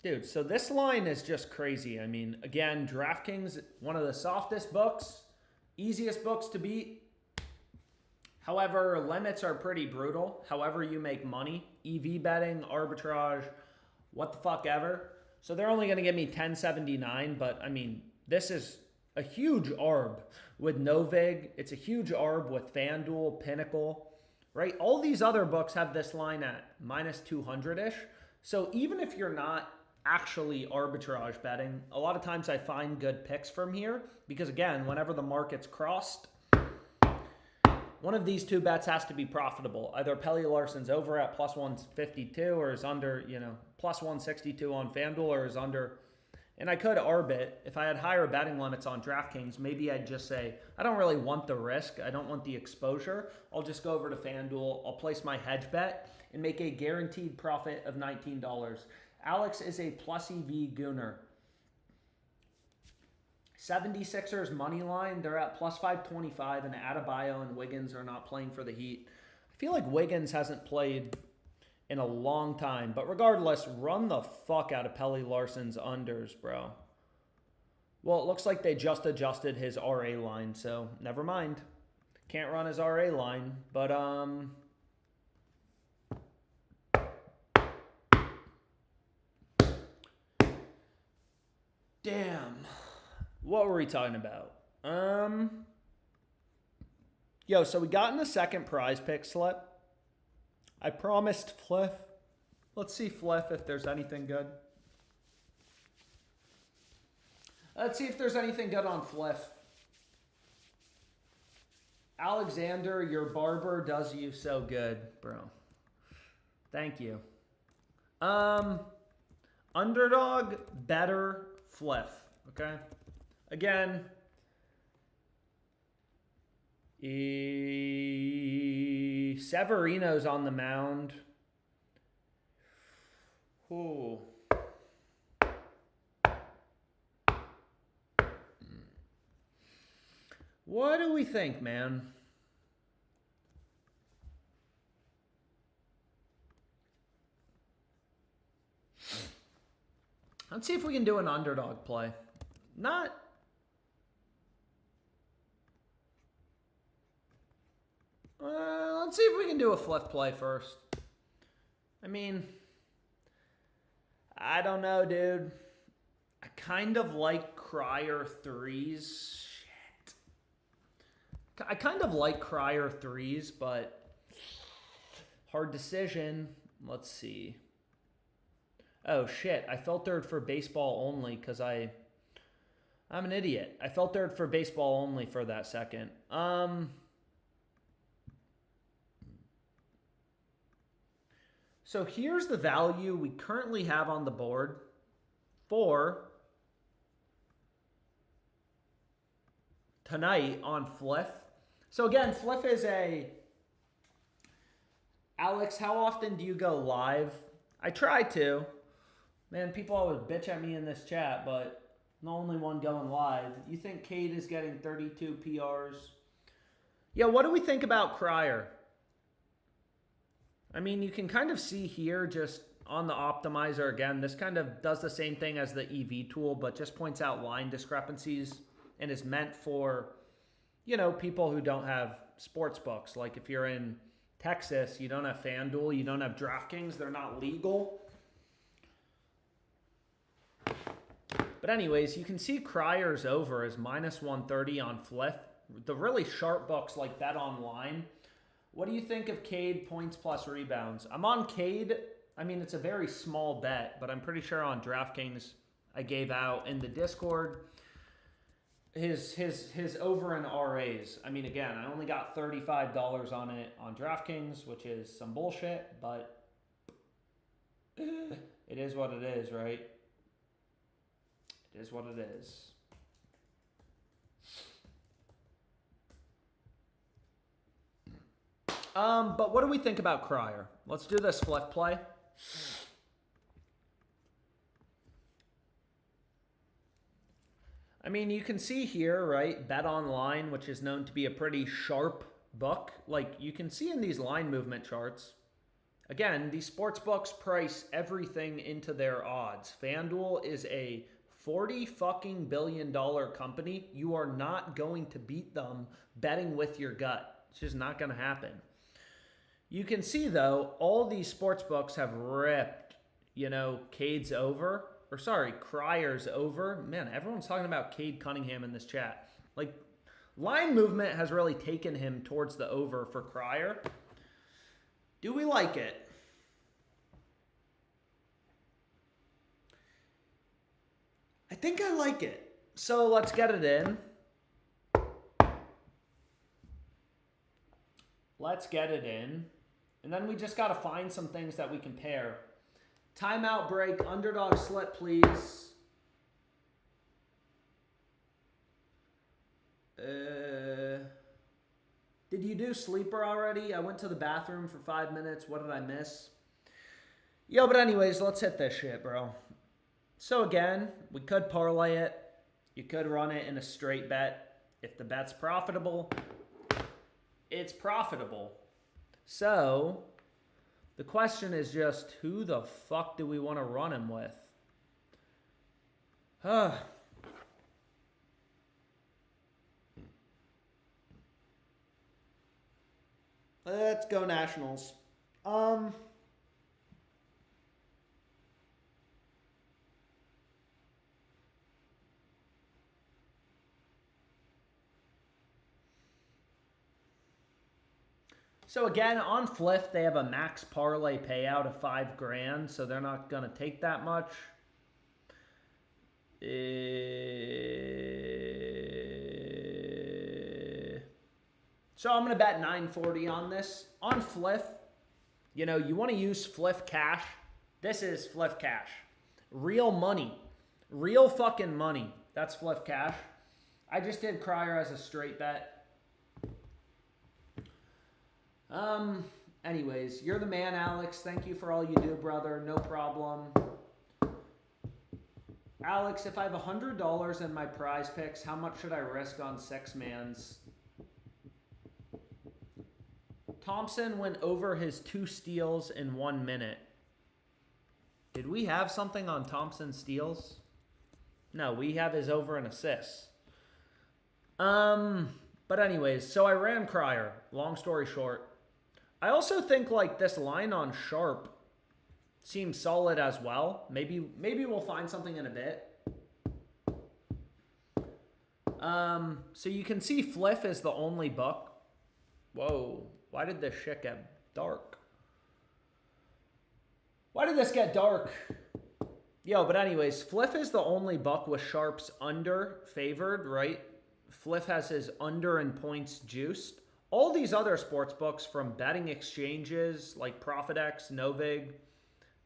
Dude, so this line is just crazy. I mean, again, DraftKings, one of the softest books, easiest books to beat. However, limits are pretty brutal. However you make money, EV betting, arbitrage, what the fuck ever. So they're only going to give me 1079, but I mean, this is a huge ARB with Novig. It's a huge ARB with FanDuel, Pinnacle, right? All these other books have this line at minus 200-ish. So even if you're not actually arbitrage betting, a lot of times I find good picks from here because, again, whenever the market's crossed, one of these two bets has to be profitable. Either Pelly Larson's over at plus 152 or is under, plus 162 on FanDuel or is under. And I could ARB it. If I had higher betting limits on DraftKings, maybe I'd just say, I don't really want the risk. I don't want the exposure. I'll just go over to FanDuel. I'll place my hedge bet and make a guaranteed profit of $19. Alex is a plus EV gooner. 76ers money line, they're at plus 525, and Adebayo and Wiggins are not playing for the Heat. I feel like Wiggins hasn't played in a long time, but regardless, run the fuck out of Pelly Larson's unders, bro. Well, it looks like they just adjusted his RA line, so never mind. Can't run his RA line, but damn. What were we talking about? Yo, so we got in the second prize pick slip. I promised Fliff. Let's see Fliff if there's anything good. Let's see if there's anything good on Fliff. Alexander, your barber does you so good, bro. Thank you. Underdog, better, Fliff. Okay? Again, Severino's on the mound. Ooh. What do we think, man? Let's see if we can do an underdog play. Let's see if we can do a Fliff play first. I mean, I don't know, dude. I kind of like Cryer threes. Shit. I kind of like Cryer threes, but hard decision. Let's see. Oh, shit. I filtered for baseball only because I'm an idiot. I filtered for baseball only for that second. So here's the value we currently have on the board for tonight on Fliff. So again, Fliff is a... Alex, how often do you go live? I try to. Man, people always bitch at me in this chat, but I'm the only one going live. You think Cade is getting 32 PRs? Yeah, what do we think about Cryer? I mean, you can kind of see here just on the optimizer, again, this kind of does the same thing as the EV tool, but just points out line discrepancies and is meant for, people who don't have sports books. Like if you're in Texas, you don't have FanDuel, you don't have DraftKings, they're not legal. But anyways, you can see Cryer's over is minus 130 on Fliff. The really sharp books like Bet Online. What do you think of Cade points plus rebounds? I'm on Cade. I mean, it's a very small bet, but I'm pretty sure on DraftKings, I gave out in the Discord. His over in RAs. I mean, again, I only got $35 on it on DraftKings, which is some bullshit, but it is what it is, right? It is what it is. But what do we think about Cryer? Let's do this Fliff play. I mean, you can see here, right, Bet Online, which is known to be a pretty sharp book. Like, you can see in these line movement charts, again, these sports books price everything into their odds. FanDuel is a $40 fucking billion company. You are not going to beat them betting with your gut. It's just not going to happen. You can see, though, all these sports books have ripped, you know, Cade's over. Or sorry, Cryer's over. Man, everyone's talking about Cade Cunningham in this chat. Like, line movement has really taken him towards the over for Cryer. Do we like it? I think I like it. So let's get it in. Let's get it in. And then we just got to find some things that we can pair. Timeout break, Underdog slip, please. Did you do Sleeper already? I went to the bathroom for 5 minutes. What did I miss? Yo, but anyways, let's hit this shit, bro. So again, we could parlay it. You could run it in a straight bet. If the bet's profitable, it's profitable. So the question is just, who the fuck do we want to run him with? Let's go Nationals. So again, on Fliff, they have a max parlay payout of $5,000, so they're not going to take that much. So I'm going to bet $9.40 on this. On Fliff, you know, you want to use Fliff Cash. This is Fliff Cash. Real money. Real fucking money. That's Fliff Cash. I just did Cryer as a straight bet. Anyways, you're the man, Alex. Thank you for all you do, brother. No problem. Alex, if I have $100 in my prize picks, how much should I risk on 6-mans? Thompson went over his 2 steals in 1 minute. Did we have something on Thompson's steals? No, we have his over and assists. But anyways, so I ran Cryer. Long story short. I also think like this line on Sharp seems solid as well. Maybe we'll find something in a bit. So you can see Fliff is the only book. Whoa, why did this shit get dark? Why did this get dark? Yo, but anyways, Fliff is the only buck with Sharps under favored, right? Fliff has his under and points juiced. All these other sports books from betting exchanges like ProphetX, Novig,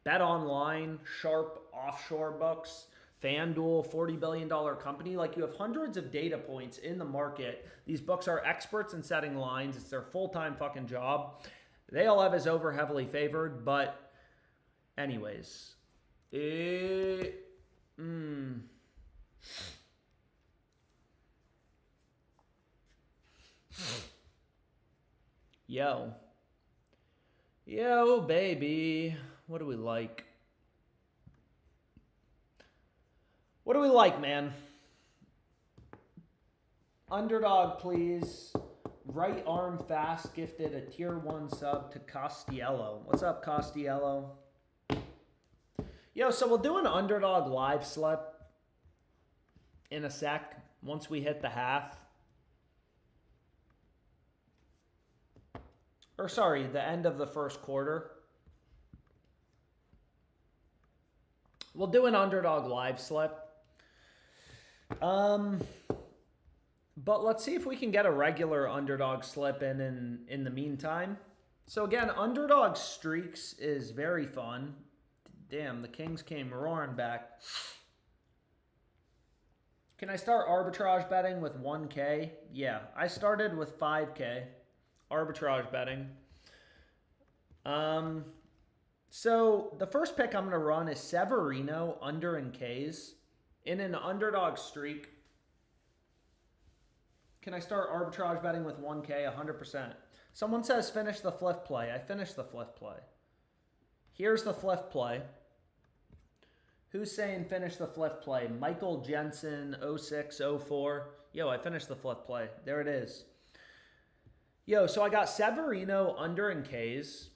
Bet Online, Sharp offshore books, FanDuel, $40 billion company. Like, you have hundreds of data points in the market. These books are experts in setting lines. It's their full-time fucking job. They all have his over heavily favored, but anyways. Yo, baby. What do we like? What do we like, man? Underdog, please. Right arm fast gifted a tier 1 sub to Costiello. What's up, Costiello? Yo, so we'll do an Underdog live slip in a sec once we hit the half. Or sorry, the end of the first quarter. We'll do an Underdog live slip. But let's see if we can get a regular Underdog slip in the meantime. So again, Underdog streaks is very fun. Damn, the Kings came roaring back. Can I start arbitrage betting with 1K? Yeah, I started with 5K arbitrage betting. So the first pick I'm going to run is Severino under in Ks in an Underdog streak. Can I start arbitrage betting with 1K? 100%. Someone says finish the Fliff play. I finished the Fliff play. Here's the Fliff play. Who's saying finish the Fliff play? Michael Jensen 0604. Yo, I finished the Fliff play. There it is. Yo, so I got Severino under in Ks,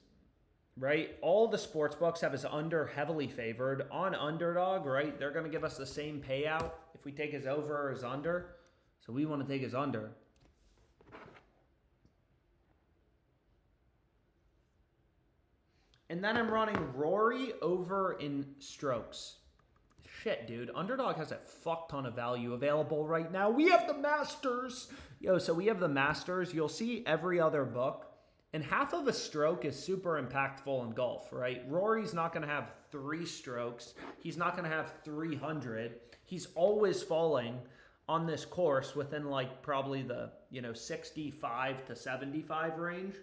right? All the sports books have his under heavily favored. On Underdog, right? They're going to give us the same payout if we take his over or his under. So we want to take his under. And then I'm running Rory over in strokes. Shit, dude. Underdog has a fuck ton of value available right now. We have the Masters. Yo, so we have the Masters. You'll see every other book. And half of a stroke is super impactful in golf, right? Rory's not going to have 3 strokes. He's not going to have 300. He's always falling on this course within like probably the, 65 to 75 range.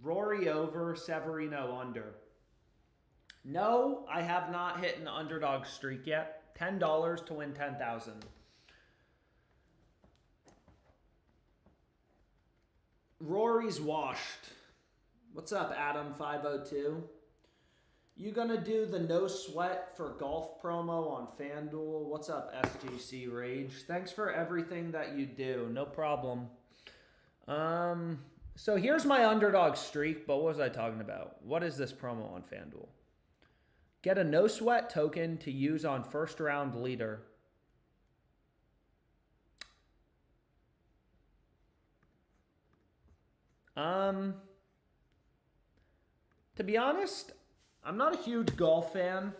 Rory over, Severino under. No, I have not hit an Underdog streak yet. $10 to win 10,000. Rory's washed. What's up, Adam502? You gonna do the no sweat for golf promo on FanDuel? What's up, SGC Rage? Thanks for everything that you do. No problem. So here's my Underdog streak, but what was I talking about? What is this promo on FanDuel? Get a no sweat token to use on first round leader. To be honest, I'm not a huge golf fan.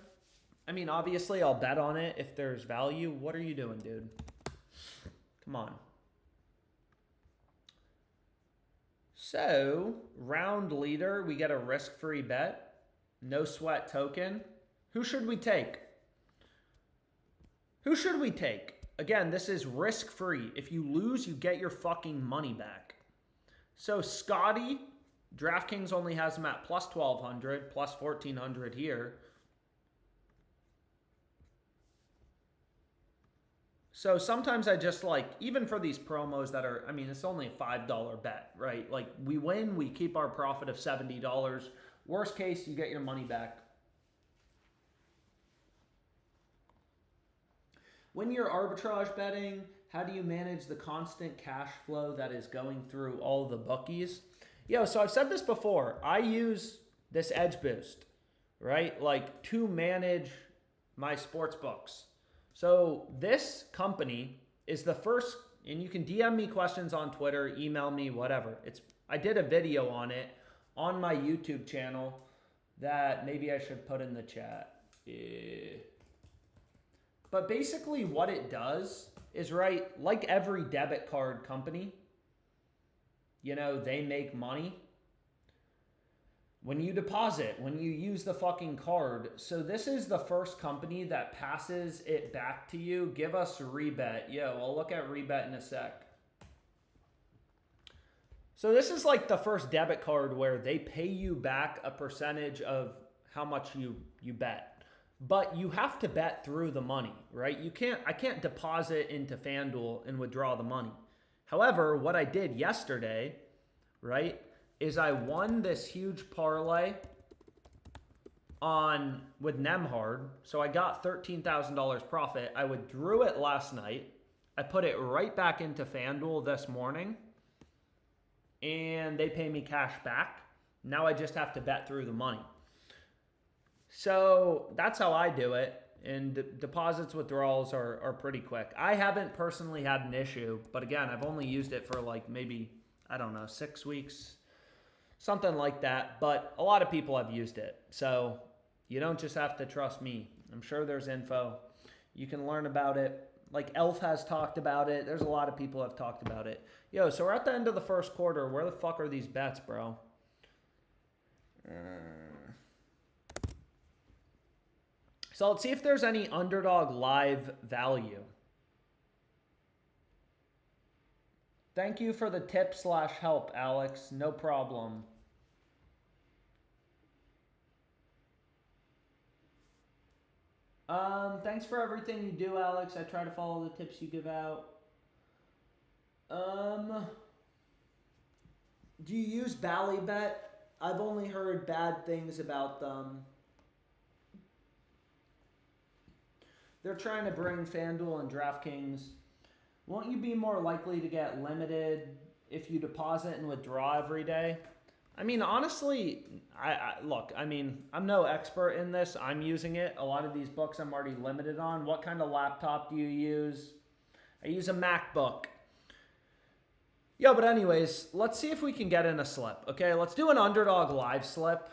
I mean, obviously I'll bet on it if there's value. What are you doing, dude? Come on. So, round leader, we get a risk-free bet. No sweat token. Who should we take? Who should we take? Again, this is risk-free. If you lose, you get your fucking money back. So, Scotty, DraftKings only has him at plus 1,200, plus 1,400 here. So sometimes I just like, even for these promos that are, I mean, it's only a $5 bet, right? Like we win, we keep our profit of $70. Worst case, you get your money back. When you're arbitrage betting, how do you manage the constant cash flow that is going through all the bookies? Yo, so I've said this before. I use this edge boost, right? Like to manage my sports books. So this company is the first, and you can DM me questions on Twitter, email me, whatever. I did a video on it on my YouTube channel that maybe I should put in the chat. But basically what it does is, right, like every debit card company, they make money when you deposit, when you use the fucking card. So this is the first company that passes it back to you. Give us a rebet. Yo, I'll look at rebet in a sec. So this is like the first debit card where they pay you back a percentage of how much you bet. But you have to bet through the money, right? I can't deposit into FanDuel and withdraw the money. However, what I did yesterday, right, is I won this huge parlay with Nemhard. So I got $13,000 profit. I withdrew it last night. I put it right back into FanDuel this morning. And they pay me cash back. Now I just have to bet through the money. So that's how I do it. And deposits, withdrawals are pretty quick. I haven't personally had an issue. But again, I've only used it for like maybe, I don't know, 6 weeks. something like that. But a lot of people have used it. So you don't just have to trust me. I'm sure there's info. You can learn about it. Like Elf has talked about it. There's a lot of people have talked about it. Yo, so we're at the end of the first quarter. Where the fuck are these bets, bro? So let's see if there's any Underdog live value. Thank you for the tip/help, Alex. No problem. Thanks for everything you do, Alex. I try to follow the tips you give out. Do you use Ballybet? I've only heard bad things about them. They're trying to bring FanDuel and DraftKings. Won't you be more likely to get limited if you deposit and withdraw every day? I mean, honestly, look, I mean, I'm no expert in this. I'm using it. A lot of these books I'm already limited on. What kind of laptop do you use? I use a MacBook. Yo, but anyways, let's see if we can get in a slip. Okay, let's do an Underdog live slip.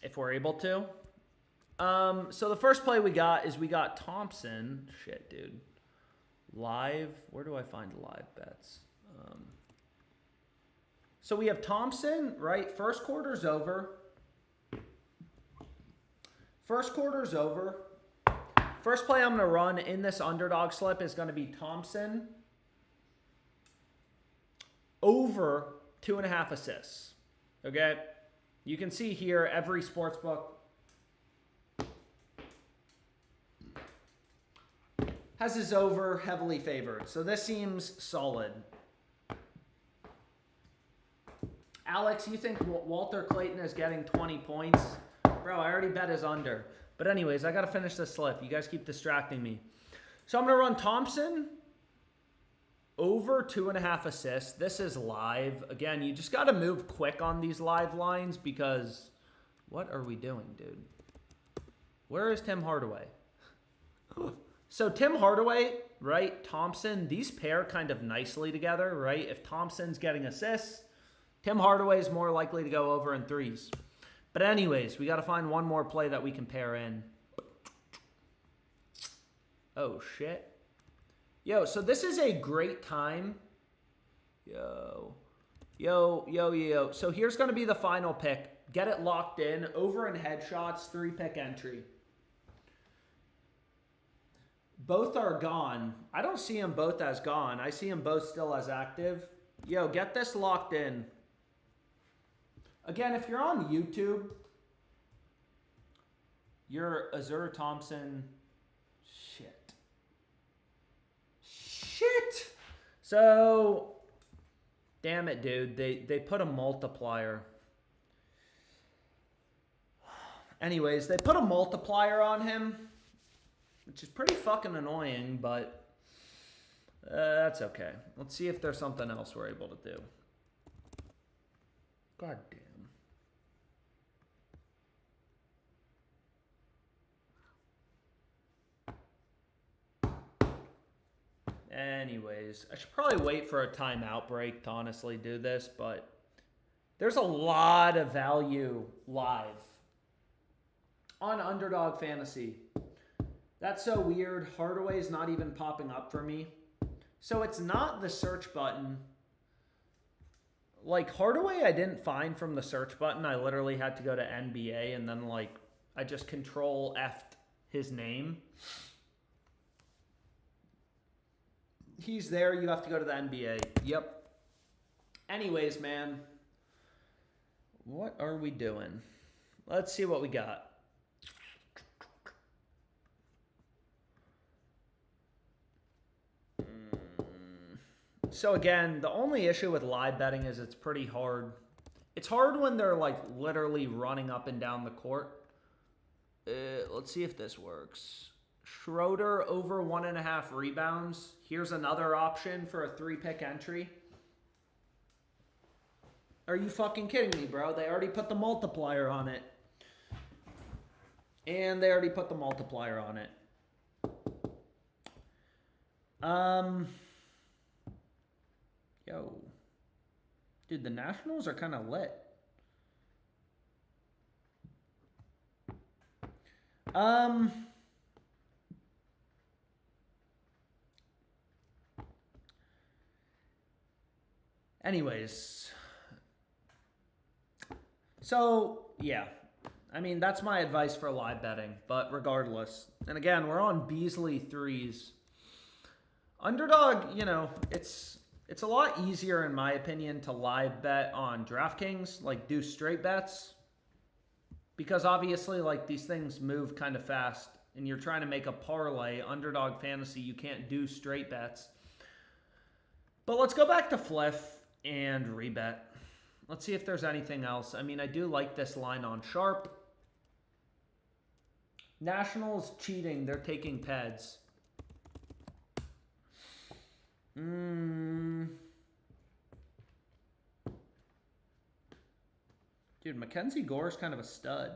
If we're able to. So the first play we got Thompson. Shit, dude. Live. Where do I find live bets? So we have Thompson, right? First quarter's over. First quarter's over. First play I'm going to run in this Underdog slip is going to be Thompson over 2.5 assists. Okay? You can see here every sportsbook has his over heavily favored. So this seems solid. Alex, you think Walter Clayton is getting 20 points? Bro, I already bet his under. But anyways, I got to finish this slip. You guys keep distracting me. So I'm going to run Thompson over 2.5 assists. This is live. Again, you just got to move quick on these live lines because what are we doing, dude? Where is Tim Hardaway? So Tim Hardaway, right, Thompson, these pair kind of nicely together, right? If Thompson's getting assists, Tim Hardaway is more likely to go over in threes. But anyways, we got to find one more play that we can pair in. Oh, shit. Yo, so this is a great time. Yo. So here's going to be the final pick. Get it locked in. Over in headshots, 3-pick entry. Both are gone. I don't see them both as gone. I see them both still as active. Yo, get this locked in. Again, if you're on YouTube, you're Azur Thompson. Shit. So, damn it, dude. They put a multiplier. Anyways, they put a multiplier on him, which is pretty fucking annoying, but that's okay. Let's see if there's something else we're able to do. God damn. Anyways, I should probably wait for a timeout break to honestly do this, but there's a lot of value live on Underdog Fantasy. That's so weird. Hardaway's not even popping up for me. So it's not the search button. Like, Hardaway I didn't find from the search button. I literally had to go to NBA and then, like, I just control F'd his name. He's there. You have to go to the NBA. Yep. Anyways, man. What are we doing? Let's see what we got. So again, the only issue with live betting is it's pretty hard. It's hard when they're like literally running up and down the court. Let's see if this works. Schroeder over 1.5 rebounds. Here's another option for a 3-pick entry. Are you fucking kidding me, bro? They already put the multiplier on it. And they already put the multiplier on it. Yo. Dude, the Nationals are kind of lit. Anyways. So, yeah. I mean, that's my advice for live betting. But regardless. And again, we're on Beasley 3s. Underdog, you know, it's a lot easier, in my opinion, to live bet on DraftKings. Like, do straight bets. Because obviously, like, these things move kind of fast. And you're trying to make a parlay. Underdog fantasy, you can't do straight bets. But let's go back to Fliff and rebet. Let's see if there's anything else. I mean, I do like this line on Sharp. Nationals cheating. They're taking Peds. Dude, Mackenzie Gore's kind of a stud.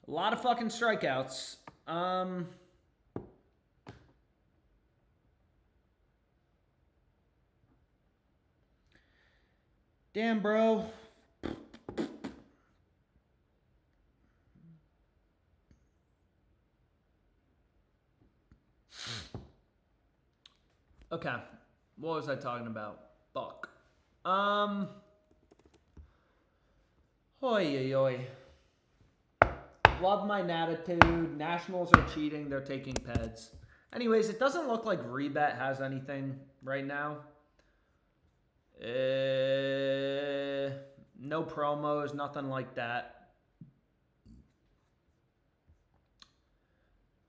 A lot of fucking strikeouts. Damn, bro. Okay. What was I talking about? Fuck. Oi, oi, oi. Love my attitude. Nationals are cheating. They're taking Peds. Anyways, it doesn't look like Rebet has anything right now. No promos, nothing like that.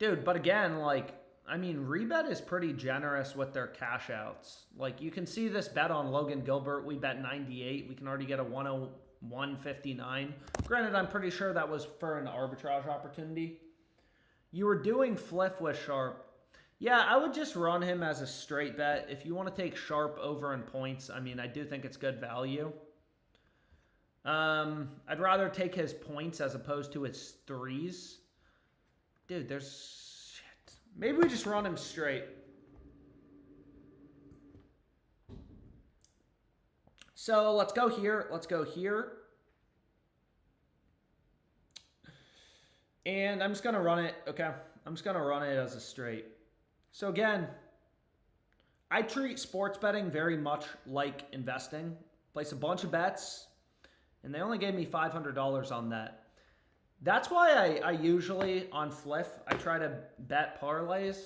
Dude, but again, like, I mean, Rebet is pretty generous with their cash outs. Like, you can see this bet on Logan Gilbert. We bet 98. We can already get a 101.59. Granted, I'm pretty sure that was for an arbitrage opportunity. You were doing Fliff with Sharp. Yeah, I would just run him as a straight bet. If you want to take Sharp over in points, I mean, I do think it's good value. I'd rather take his points as opposed to his threes. Dude, there's shit. Maybe we just run him straight. So let's go here. Let's go here. And I'm just going to run it. Okay. I'm just going to run it as a straight. So again, I treat sports betting very much like investing. Place a bunch of bets, and they only gave me $500 on that. That's why I usually, on Fliff, I try to bet parlays.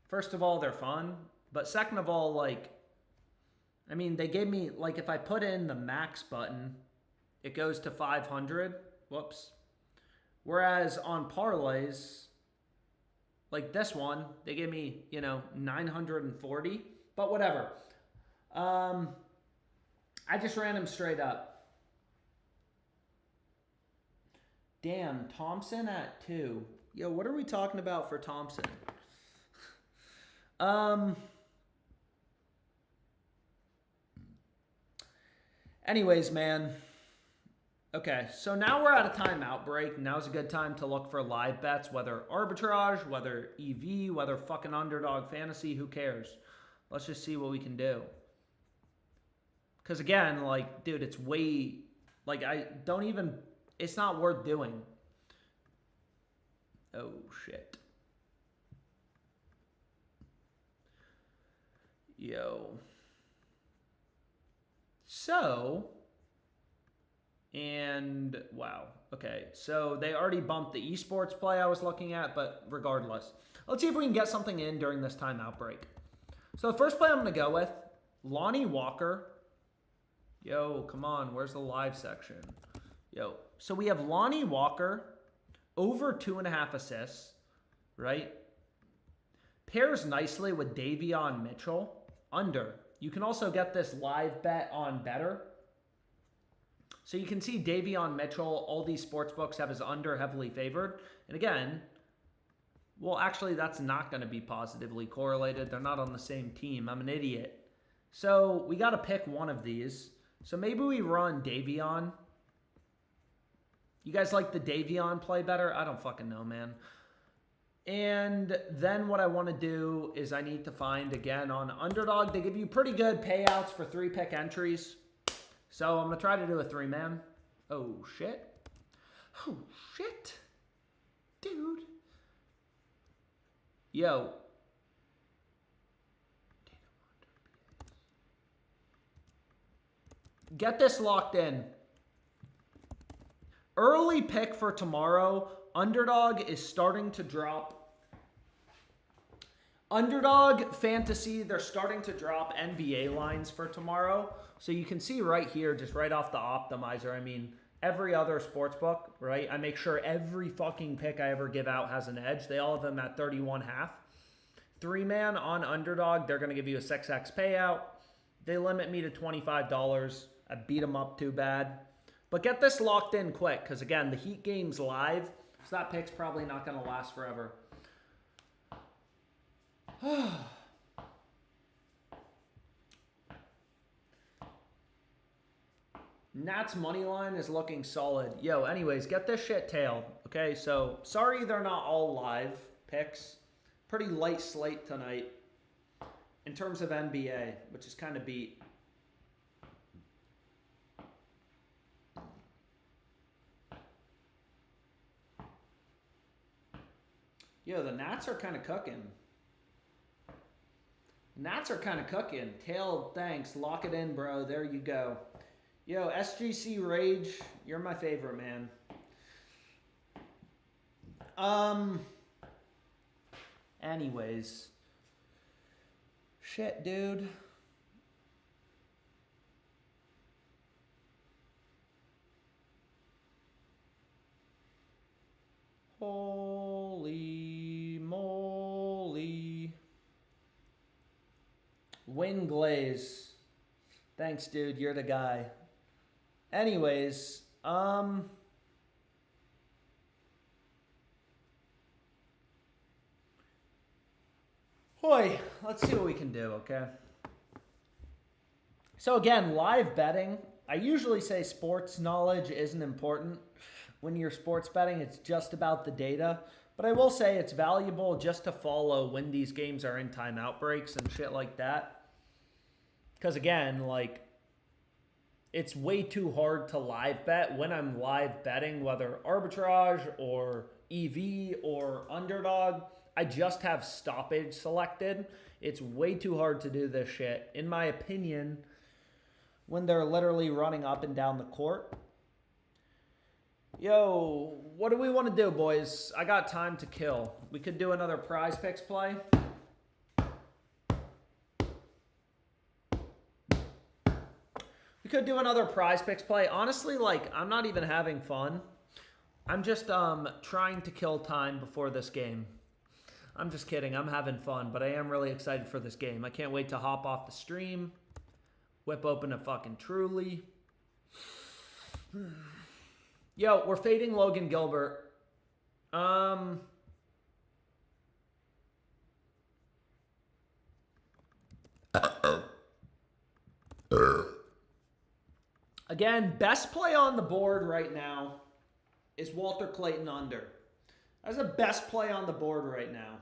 First of all, they're fun. But second of all, like, I mean, they gave me, like, if I put in the max button, it goes to 500. Whoops. Whereas on parlays, like this one, they gave me, you know, 940. But whatever. I just ran him straight up. Damn, Thompson at 2. Yo, what are we talking about for Thompson? Anyways, man. Okay, so now we're at a timeout break. Now's a good time to look for live bets, whether arbitrage, whether EV, whether fucking underdog fantasy, who cares? Let's just see what we can do. Because again, like, dude, it's way, like, I don't even, it's not worth doing. Oh, shit. Yo. So, and wow. Okay, so they already bumped the esports play I was looking at, but regardless. Let's see if we can get something in during this timeout break. So the first play I'm going to go with, Lonnie Walker. Yo, come on, where's the live section? Yo, so we have Lonnie Walker, over 2.5 assists, right? Pairs nicely with Davion Mitchell, under. You can also get this live bet on Better. So you can see Davion Mitchell, all these sports books have his under heavily favored. And again, well, actually, that's not going to be positively correlated. They're not on the same team. I'm an idiot. So we got to pick one of these. So maybe we run Davion. You guys like the Davion play better? I don't fucking know, man. And then what I want to do is I need to find, again, on Underdog, they give you pretty good payouts for 3-pick entries. So I'm going to try to do a 3-man. Oh, shit. Oh, shit. Dude. Yo. Get this locked in. Early pick for tomorrow. Underdog is starting to drop. Underdog Fantasy, they're starting to drop NBA lines for tomorrow. So you can see right here, just right off the optimizer, I mean, every other sports book, right? I make sure every fucking pick I ever give out has an edge. They all have them at 31.5. 3-man on Underdog, they're going to give you a 6x payout. They limit me to $25. I beat them up too bad. But get this locked in quick, because again, the Heat game's live, so that pick's probably not going to last forever. Nats money line is looking solid. Yo, anyways, get this shit tailed. Okay, so sorry they're not all live picks. Pretty light slate tonight in terms of NBA, which is kind of beat. Yo, the Nats are kind of cooking. Nats are kind of cooking. Tail, thanks. Lock it in, bro. There you go. Yo, SGC Rage, you're my favorite, man. Anyways. Shit, dude. Holy moly. Wind Glaze. Thanks, dude. You're the guy. Anyways, boy, let's see what we can do, okay? So again, live betting. I usually say sports knowledge isn't important. When you're sports betting, it's just about the data. But I will say it's valuable just to follow when these games are in timeout breaks and shit like that. Because again, like, it's way too hard to live bet when I'm live betting, whether Arbitrage or EV or Underdog. I just have stoppage selected. It's way too hard to do this shit, in my opinion, when they're literally running up and down the court. Yo, what do we want to do, boys? I got time to kill. We could do another PrizePicks play. We could do another PrizePicks play. Honestly, like, I'm not even having fun. I'm just trying to kill time before this game. I'm just kidding. I'm having fun, but I am really excited for this game. I can't wait to hop off the stream, whip open a fucking Truly. Yo, we're fading Logan Gilbert. Again, best play on the board right now is Walter Clayton under. That's the best play on the board right now.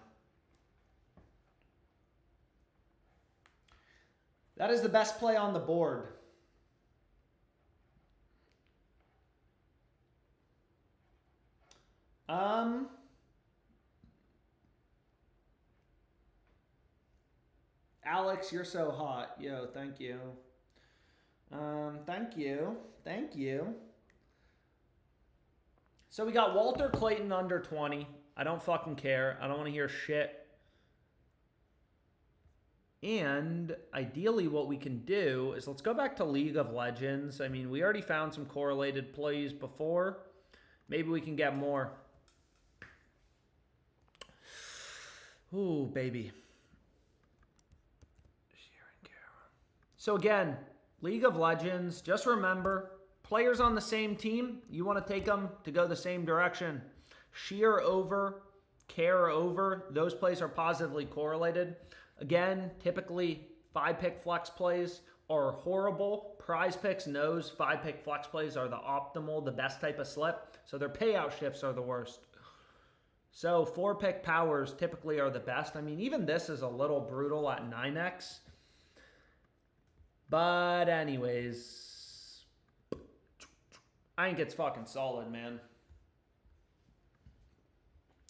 That is the best play on the board. Alex, you're so hot. Yo, thank you. Thank you. Thank you. So we got Walter Clayton under 20. I don't fucking care. I don't want to hear shit. And ideally what we can do is let's go back to League of Legends. I mean, we already found some correlated plays before. Maybe we can get more. Ooh, baby. So again, League of Legends, just remember, players on the same team, you want to take them to go the same direction. Sheer over, care over, those plays are positively correlated. Again, typically 5-pick flex plays are horrible. PrizePicks knows 5-pick flex plays are the optimal, the best type of slip. So their payout shifts are the worst. So 4-pick powers typically are the best. I mean, even this is a little brutal at 9x. But anyways, I think it's fucking solid, man.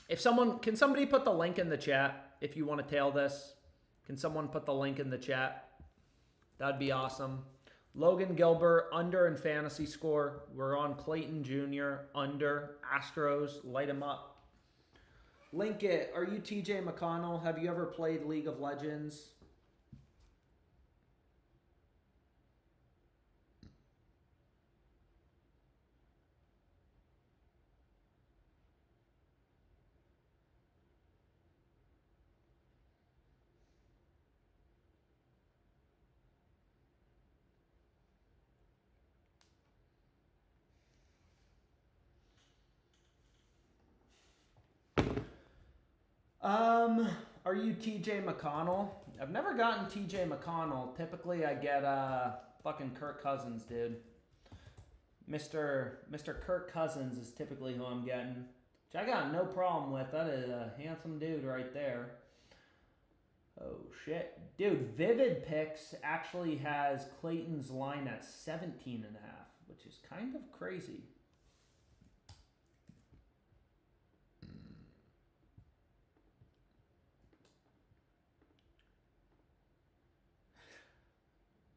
If someone, can somebody put the link in the chat if you want to tail this? Can someone put the link in the chat? That'd be awesome. Logan Gilbert, under in fantasy score. We're on Clayton Jr., under. Astros, light him up. Link it. Are you TJ McConnell? Have you ever played League of Legends? Are you TJ McConnell? I've never gotten TJ McConnell. Typically, I get fucking Kirk Cousins, dude. Mr. Kirk Cousins is typically who I'm getting. Which I got no problem with. That is a handsome dude right there. Oh, shit. Dude, Vivid Picks actually has Clayton's line at 17.5, which is kind of crazy.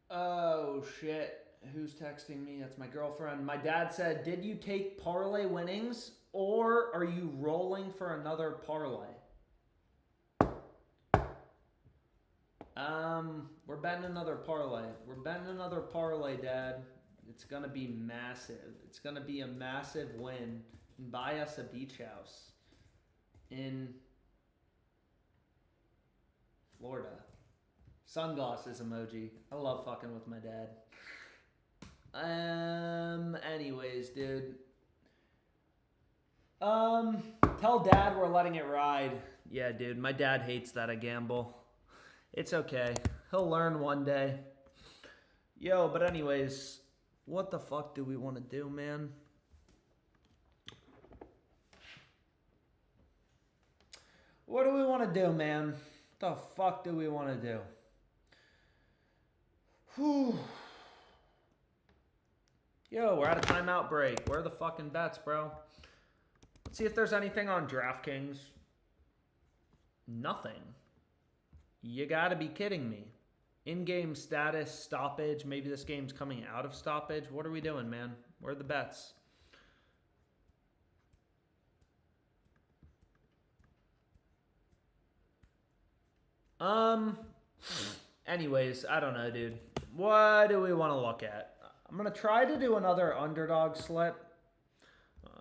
Oh, shit. Who's texting me? That's my girlfriend. My dad said, did you take parlay winnings or are you rolling for another parlay? We're betting another parlay. We're betting another parlay, Dad. It's going to be massive. It's going to be a massive win. And buy us a beach house in Florida. Sunglasses emoji. I love fucking with my dad. Anyways, dude. Tell Dad we're letting it ride. Yeah, dude. My dad hates that I gamble. It's okay. He'll learn one day. Yo, but anyways, what the fuck do we want to do, man? What do we want to do, man? What the fuck do we want to do? Whew. Yo, we're at a timeout break. Where are the fucking bets, bro? Let's see if there's anything on DraftKings. Nothing. You gotta be kidding me. In-game status, stoppage. Maybe this game's coming out of stoppage. What are we doing, man? Where are the bets? Anyways, I don't know, dude. What do we want to look at? I'm going to try to do another underdog slip.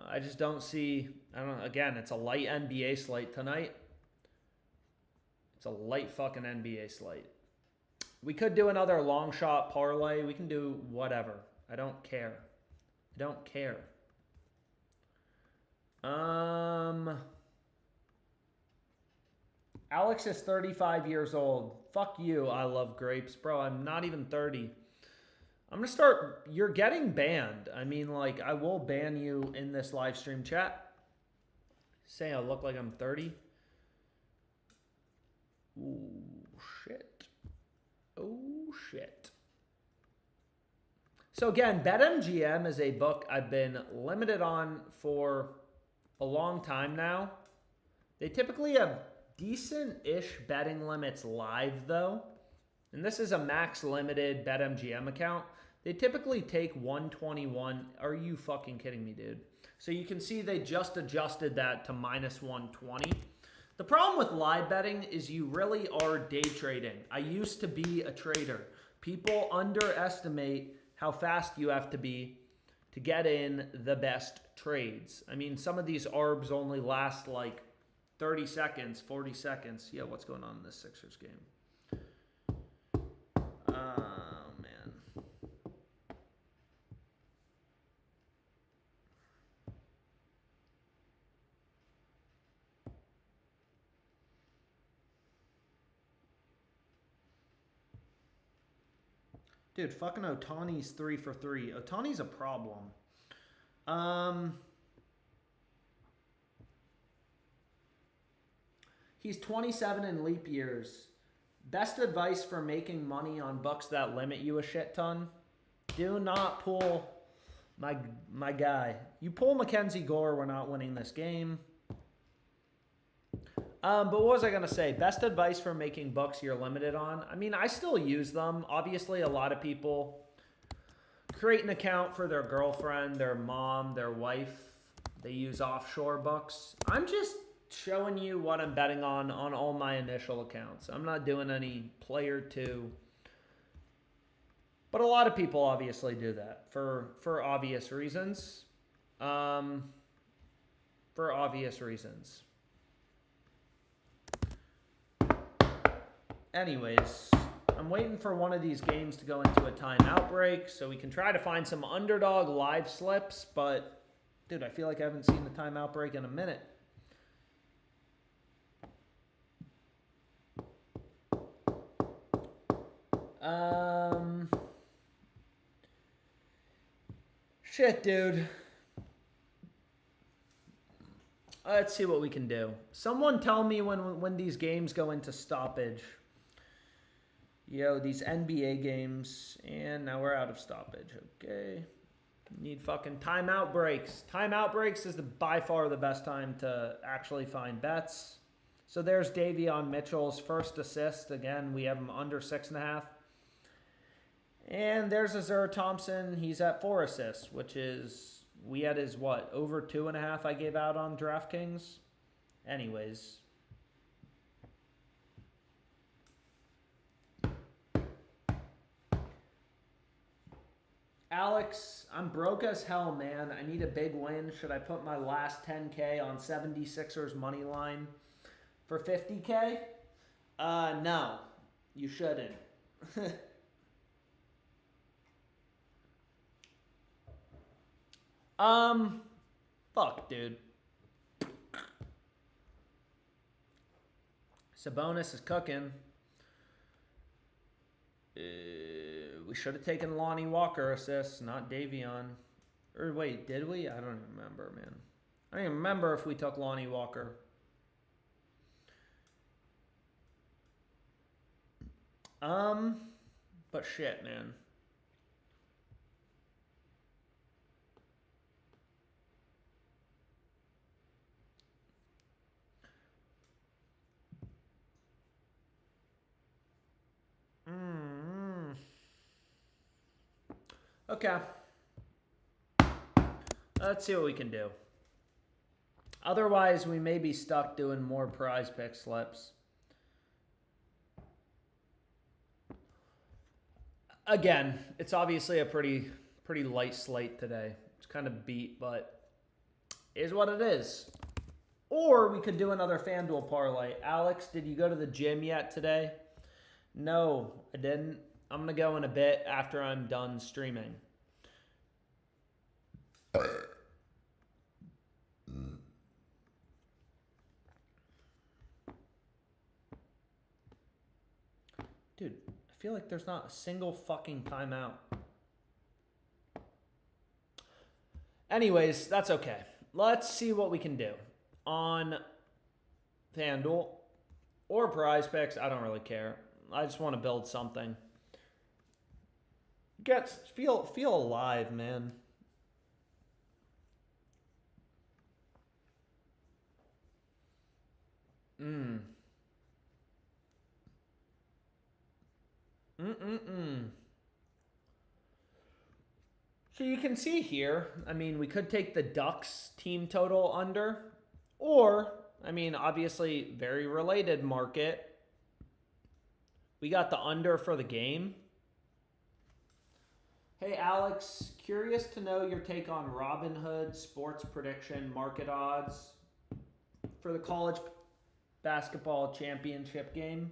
I just don't see, I don't know, again, it's a light NBA slate tonight. It's a light fucking NBA slate. We could do another long shot parlay. We can do whatever. I don't care. I don't care. Alex is 35 years old. Fuck you, I love grapes. Bro, I'm not even 30. I'm going to start... You're getting banned. I mean, like, I will ban you in this live stream chat. Say I look like I'm 30. Ooh, shit. Oh, shit. So, again, BetMGM is a book I've been limited on for a long time now. They typically have decent-ish betting limits live, though. And this is a max limited BetMGM account. They typically take 121. Are you fucking kidding me, dude? So you can see they just adjusted that to minus 120. The problem with live betting is you really are day trading. I used to be a trader. People underestimate how fast you have to be to get in the best trades. I mean, some of these ARBs only last like 30 seconds, 40 seconds. Yeah, what's going on in this Sixers game? Oh, man. Dude, fucking Ohtani's 3 for 3. Ohtani's a problem. He's 27 in leap years. Best advice for making money on books that limit you a shit ton: do not pull My guy. You pull Mackenzie Gore, we're not winning this game. But what was I going to say? Best advice for making bucks you're limited on? I mean, I still use them. Obviously, a lot of people create an account for their girlfriend, their mom, their wife. They use offshore bucks. I'm just showing you what I'm betting on all my initial accounts. I'm not doing any player two. But a lot of people obviously do that for obvious reasons. For obvious reasons. Anyways, I'm waiting for one of these games to go into a timeout break so we can try to find some Underdog live slips. But, dude, I feel like I haven't seen the timeout break in a minute. Shit, dude. Let's see what we can do. Someone tell me when these games go into stoppage. Yo, these NBA games. And now we're out of stoppage. Okay. Need fucking timeout breaks. Timeout breaks is by far the best time to actually find bets. So there's Davion Mitchell's first assist. Again, we have him under 6.5. And there's Azur Thompson. He's at 4 assists, which is, we had his, what, over 2.5 I gave out on DraftKings? Anyways. Alex, I'm broke as hell, man. I need a big win. Should I put my last 10K on 76ers money line for 50K? No, you shouldn't. Fuck, dude. Sabonis is cooking. We should have taken Lonnie Walker assists, not Davion. Or wait, did we? I don't even remember, man. I don't even remember if we took Lonnie Walker. But shit, man. Okay. Let's see what we can do. Otherwise, we may be stuck doing more prize pick slips. Again, it's obviously a pretty light slate today. It's kind of beat, but it is what it is. Or we could do another FanDuel parlay. Alex, did you go to the gym yet today? No, I didn't. I'm going to go in a bit after I'm done streaming. Dude, I feel like there's not a single fucking timeout. Anyways, that's okay. Let's see what we can do on FanDuel or PrizePicks. I don't really care. I just want to build something. Feel alive, man. So you can see here, I mean, we could take the Ducks team total under, or, I mean, obviously very related market. We got the under for the game. Hey, Alex, curious to know your take on Robinhood sports prediction market odds for the college basketball championship game.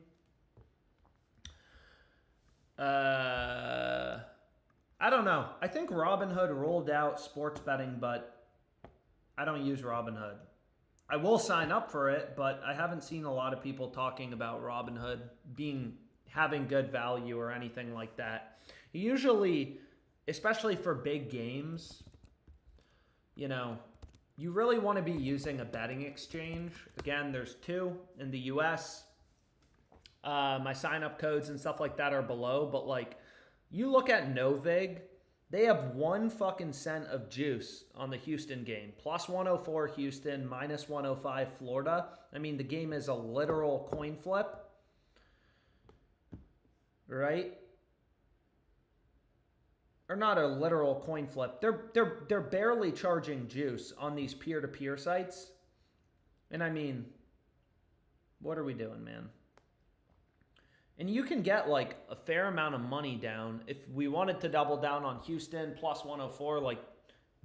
I don't know. I think Robinhood rolled out sports betting, but I don't use Robinhood. I will sign up for it, but I haven't seen a lot of people talking about Robinhood having good value or anything like that. Usually, especially for big games, you know, you really want to be using a betting exchange. Again, there's 2 in the US. My sign-up codes and stuff like that are below, but like, you look at Novig, They have 1 fucking cent of juice on the Houston game. Plus 104 Houston, minus 105 Florida. I mean, the game is a literal coin flip. Right? Or not a literal coin flip. They're barely charging juice on these peer-to-peer sites. And I mean, what are we doing, man? And you can get like a fair amount of money down if we wanted to double down on Houston plus 104, like,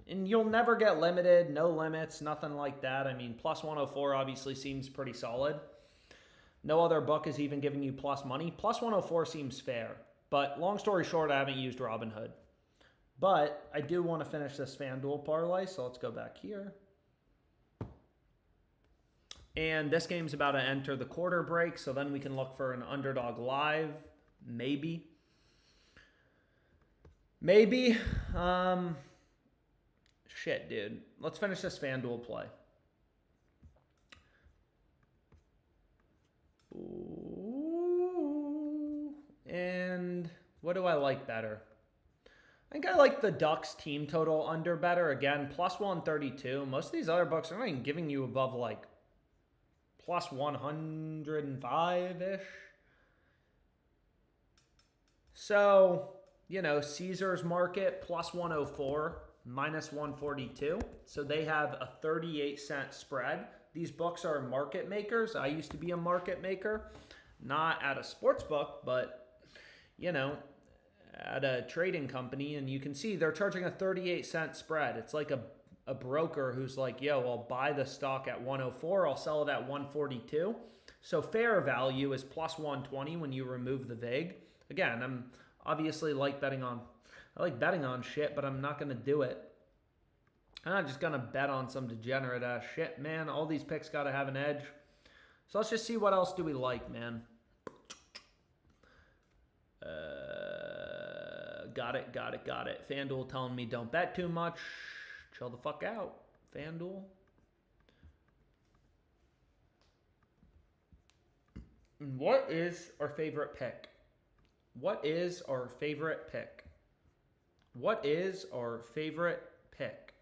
and you'll never get limited, no limits, nothing like that. I mean, plus 104 obviously seems pretty solid. No other book is even giving you plus money. Plus 104 seems fair. But long story short, I haven't used Robinhood. But I do want to finish this FanDuel parlay, so let's go back here. And this game's about to enter the quarter break, so then we can look for an Underdog live, maybe. Maybe. Shit, dude. Let's finish this FanDuel play. Ooh. And what do I like better? I think I like the Ducks team total under better. Again, plus 132. Most of these other books are not even giving you above like plus 105-ish. So, you know, Caesars Market plus 104, minus 142. So they have a 38-cent spread. These books are market makers. I used to be a market maker, not at a sports book, but, you know, at a trading company. And you can see they're charging a 38-cent spread. It's like a broker who's like, yo, I'll buy the stock at 104, I'll sell it at 142. So fair value is plus 120 when you remove the vig. Again, I'm obviously I like betting on shit, but I'm not going to do it. I'm not just going to bet on some degenerate ass shit, man. All these picks got to have an edge. So let's just see what else do we like, man. Got it. FanDuel telling me don't bet too much. Chill the fuck out, FanDuel. What is our favorite pick? What is our favorite pick? What is our favorite pick?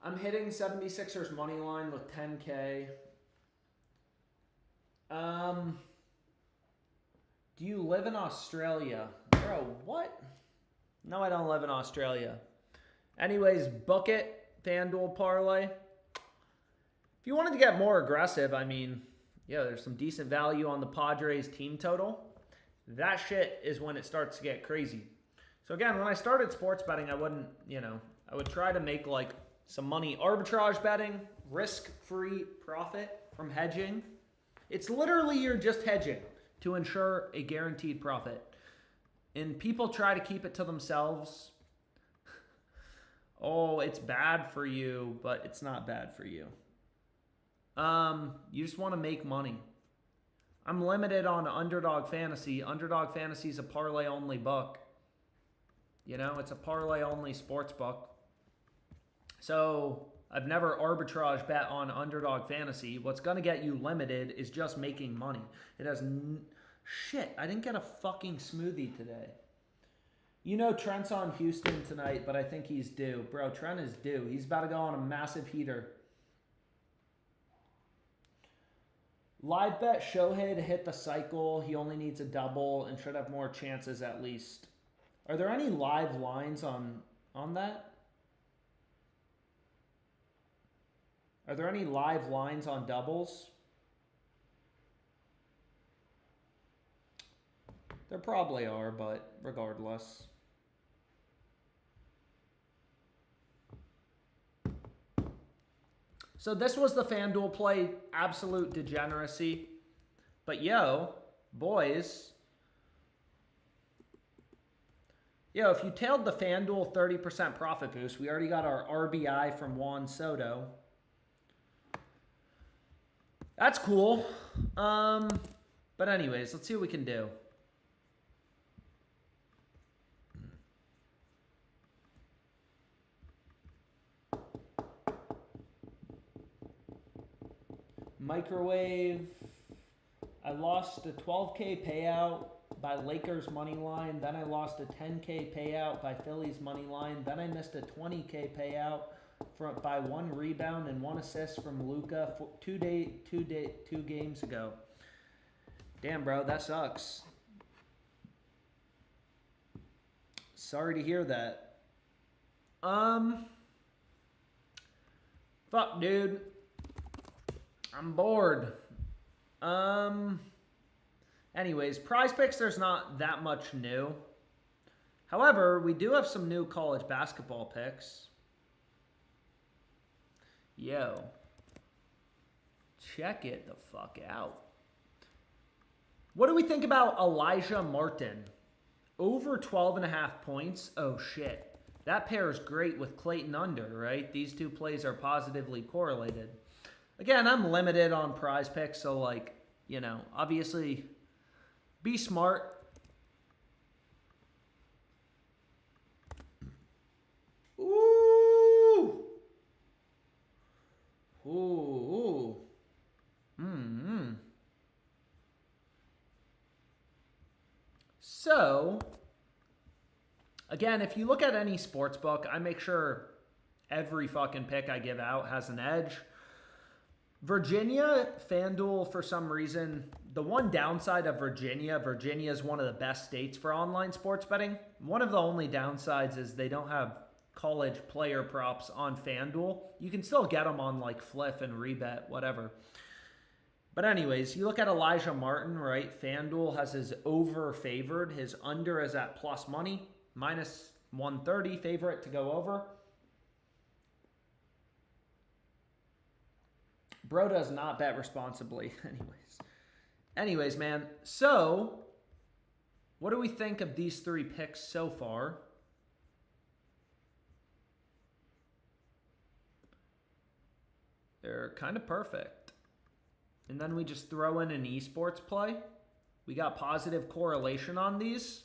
I'm hitting 76ers money line with 10K. Do you live in Australia? Bro, what? No, I don't live in Australia. Anyways, book it, FanDuel parlay. If you wanted to get more aggressive, I mean, yeah, there's some decent value on the Padres team total. That shit is when it starts to get crazy. So again, when I started sports betting, I wouldn't, you know, I would try to make like some money arbitrage betting, risk-free profit from hedging. It's literally you're just hedging to ensure a guaranteed profit. And people try to keep it to themselves. Oh, it's bad for you, but it's not bad for you. You just want to make money. I'm limited on Underdog Fantasy. Underdog Fantasy is a parlay-only book. You know, it's a parlay-only sports book. So I've never arbitrage bet on Underdog Fantasy. What's going to get you limited is just making money. It has... Shit, I didn't get a fucking smoothie today. You know Trent's on Houston tonight, but I think he's due. Bro, Trent is due. He's about to go on a massive heater. Live bet Shohei to hit the cycle. He only needs a double and should have more chances at least. Are there any live lines on that? Are there any live lines on doubles? There probably are, but regardless. So this was the FanDuel play, absolute degeneracy. But yo, boys. Yo, if you tailed the FanDuel 30% profit boost, we already got our RBI from Juan Soto. That's cool. But anyways, let's see what we can do. Microwave. I lost a 12K payout by Lakers money line. Then I lost a 10K payout by Phillies money line. Then I missed a 20K payout by one rebound and one assist from Luka 2 games ago. Damn, bro, that sucks. Sorry to hear that. Fuck, dude. I'm bored. Anyways, PrizePicks, there's not that much new. However, we do have some new college basketball picks. Yo. Check it the fuck out. What do we think about Elijah Martin? Over 12.5 points. Oh, shit. That pair is great with Clayton under, right? These two plays are positively correlated. Again, I'm limited on PrizePicks, so, like, you know, obviously, be smart. Ooh. Ooh. Mm-hmm. So, again, if you look at any sports book, I make sure every fucking pick I give out has an edge. Virginia, FanDuel, for some reason, the one downside of Virginia is one of the best states for online sports betting. One of the only downsides is they don't have college player props on FanDuel. You can still get them on like Fliff and Rebet, whatever. But anyways, you look at Elijah Martin, right? FanDuel has his over favored. His under is at plus money, minus 130, favorite to go over. Bro does not bet responsibly. Anyways, man. So, what do we think of these three picks so far? They're kind of perfect. And then we just throw in an esports play. We got positive correlation on these,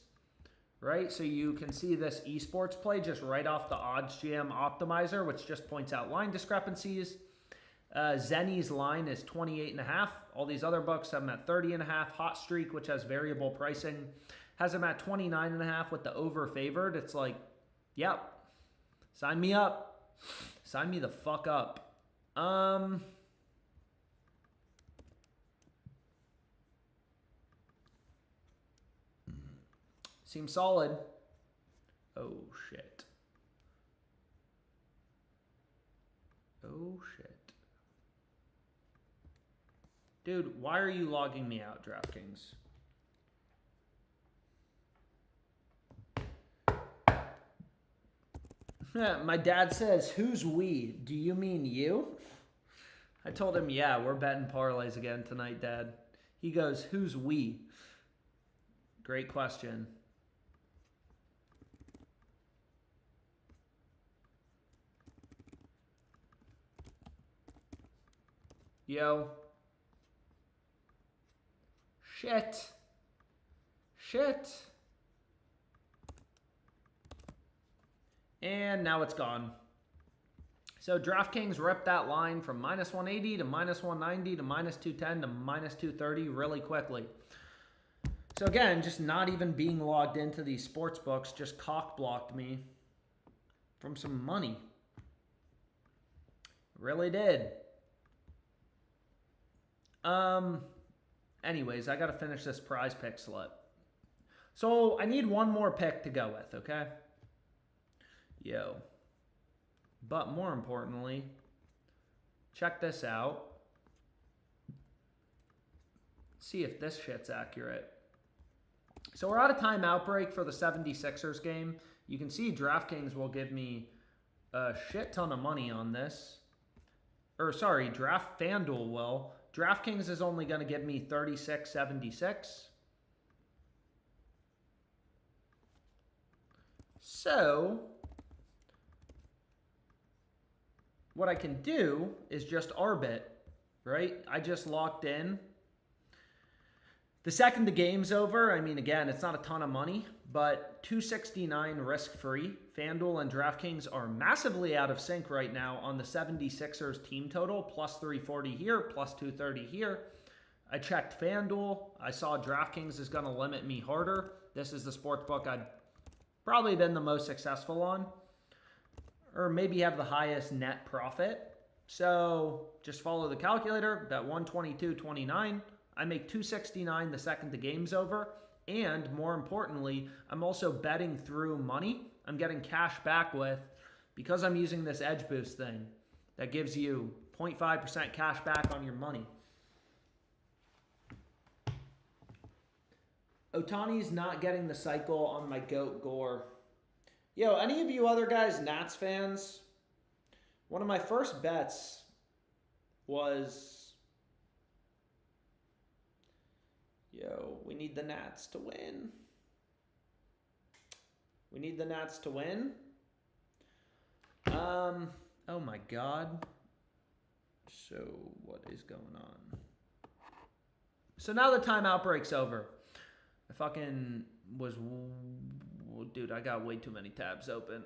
right? So you can see this esports play just right off the OddsJam optimizer, which just points out line discrepancies. Zenny's line is 28.5. All these other books have them at 30.5. Hot Streak, which has variable pricing, has them at 29.5 with the over favored. It's like, yep, sign me up. Sign me the fuck up. Seems solid. Oh, shit. Oh, shit. Dude, why are you logging me out, DraftKings? My dad says, who's we? Do you mean you? I told him, yeah, we're betting parlays again tonight, Dad. He goes, who's we? Great question. Yo. Shit. And now it's gone. So DraftKings ripped that line from minus 180 to minus 190 to minus 210 to minus 230 really quickly. So again, just not even being logged into these sports books just cock blocked me from some money. Really did. Anyways, I got to finish this prize pick slip. So I need one more pick to go with, okay? Yo. But more importantly, check this out. See if this shit's accurate. So we're out of timeout break for the 76ers game. You can see DraftKings will give me a shit ton of money on this. Or sorry, FanDuel will. DraftKings is only going to give me $36.76. So what I can do is just Arbit, right? I just locked in. The second the game's over, I mean, again, it's not a ton of money, but 269 risk-free. FanDuel and DraftKings are massively out of sync right now on the 76ers team total, plus 340 here, plus 230 here. I checked FanDuel. I saw DraftKings is going to limit me harder. This is the sports book I've probably been the most successful on, or maybe have the highest net profit. So just follow the calculator, bet 122.29. I make 269 the second the game's over. And more importantly, I'm also betting through money. I'm getting cash back with, because I'm using this edge boost thing that gives you 0.5% cash back on your money. Otani's not getting the cycle on my GOAT Gore. Yo, any of you other guys Nats fans? One of my first bets was, yo, we need the Nats to win. We need the Nats to win. Oh my God. So what is going on? So now the timeout break's over. I fucking was, dude, I got way too many tabs open.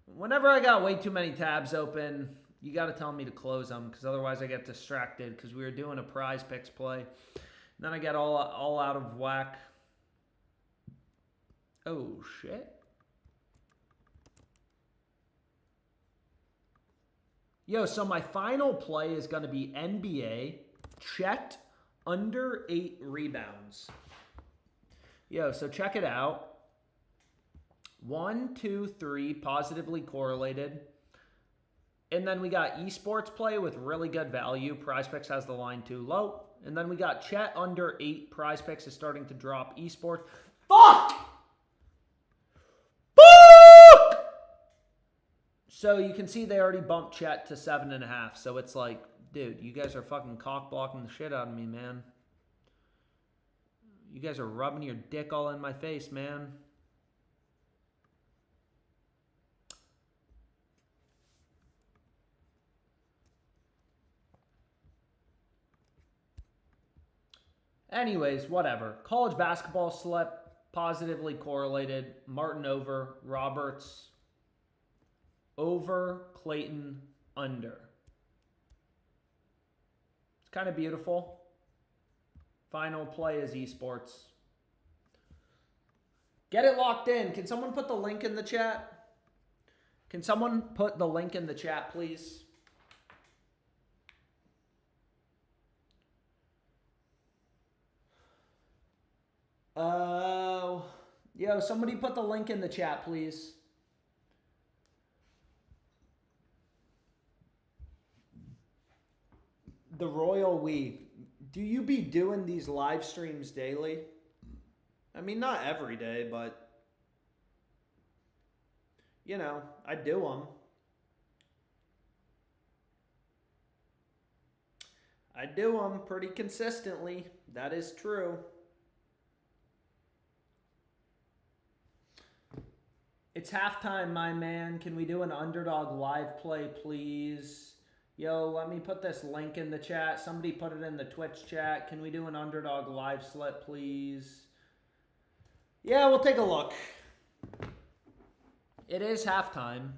Whenever I got way too many tabs open, you got to tell me to close them, because otherwise I get distracted, because we were doing a PrizePicks play. And then I get all out of whack. Oh, shit. Yo, so my final play is going to be NBA, Chet, under 8 rebounds. Yo, so check it out. 1, 2, 3, positively correlated. And then we got Esports play with really good value. PrizePicks has the line too low. And then we got Chet under 8. PrizePicks is starting to drop Esports. Fuck! Fuck! So you can see they already bumped Chet to 7.5. So it's like, dude, you guys are fucking cock blocking the shit out of me, man. You guys are rubbing your dick all in my face, man. Anyways, whatever. College basketball slip, positively correlated. Martin over, Roberts over, Clayton under. It's kind of beautiful. Final play is Esports. Get it locked in. Can someone put the link in the chat? Can someone put the link in the chat, please? Yo, somebody put the link in the chat, please. The Royal We. Do you be doing these live streams daily? I mean, not every day, but, you know, I do them. I do them pretty consistently. That is true. It's halftime, my man. Can we do an Underdog live play, please? Yo, let me put this link in the chat. Somebody put it in the Twitch chat. Can we do an Underdog live slip, please? Yeah, we'll take a look. It is halftime.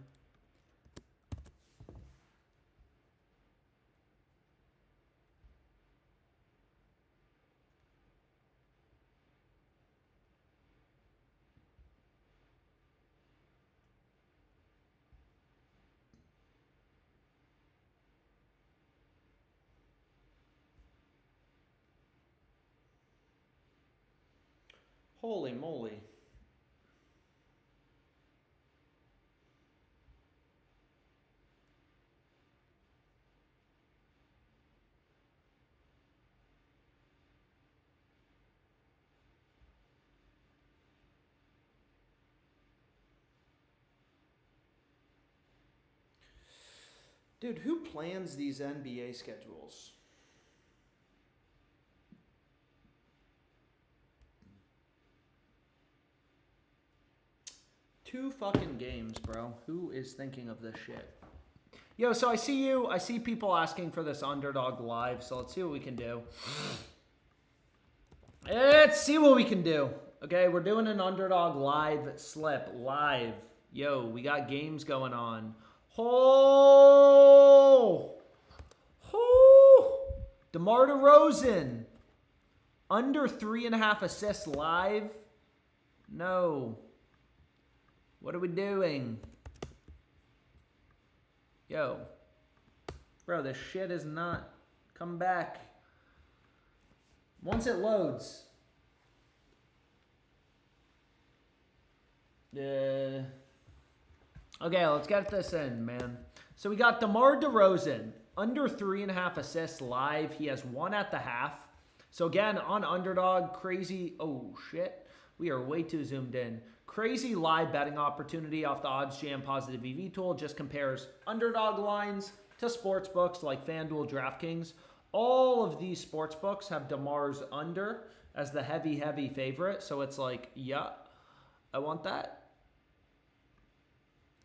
Holy moly. Dude, who plans these NBA schedules? Two fucking games, bro. Who is thinking of this shit? Yo, so I see people asking for this Underdog live, so let's see what we can do. Let's see what we can do. Okay, we're doing an Underdog live slip. Live. Yo, we got games going on. Oh! Oh! DeMar DeRozan. Under 3.5 assists live. No. What are we doing? Yo. Bro, this shit is not... Come back. Once it loads. Okay, let's get this in, man. So we got DeMar DeRozan. Under 3.5 assists live. He has 1 at the half. So again, on Underdog, crazy... Oh, shit. We are way too zoomed in. Crazy live betting opportunity off the Odds Jam Positive EV tool. Just compares Underdog lines to sports books like FanDuel, DraftKings. All of these sports books have DeMar's under as the heavy, heavy favorite. So it's like, yeah, I want that.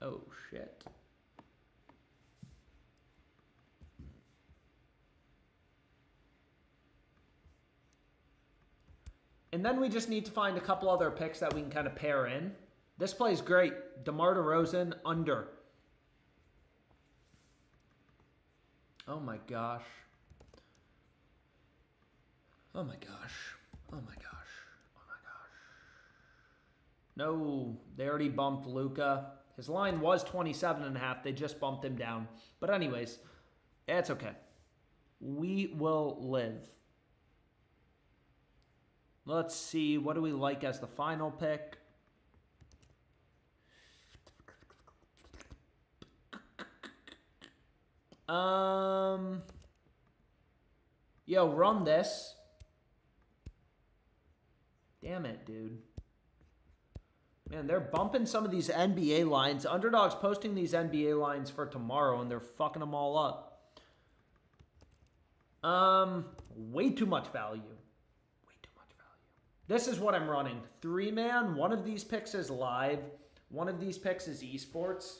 Oh, shit. And then we just need to find a couple other picks that we can kind of pair in. This plays great. DeMar DeRozan, under. Oh, my gosh. Oh, my gosh. Oh, my gosh. Oh, my gosh. No, they already bumped Luka. His line was 27.5. They just bumped him down. But anyways, it's okay. We will live. Let's see. What do we like as the final pick? Yo, run this. Damn it, dude. Man, they're bumping some of these NBA lines. Underdog's posting these NBA lines for tomorrow, and they're fucking them all up. Way too much value. Way too much value. This is what I'm running. 3-man. One of these picks is live. One of these picks is esports.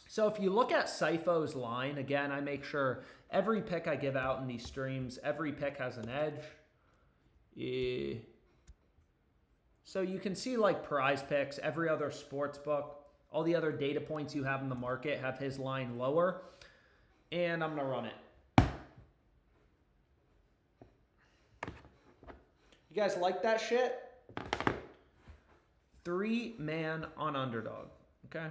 So if you look at Sypho's line, again, I make sure every pick I give out in these streams, every pick has an edge. Yeah. So you can see like PrizePicks, every other sports book, all the other data points you have in the market have his line lower. And I'm going to run it. You guys like that shit? 3-man on Underdog. Okay.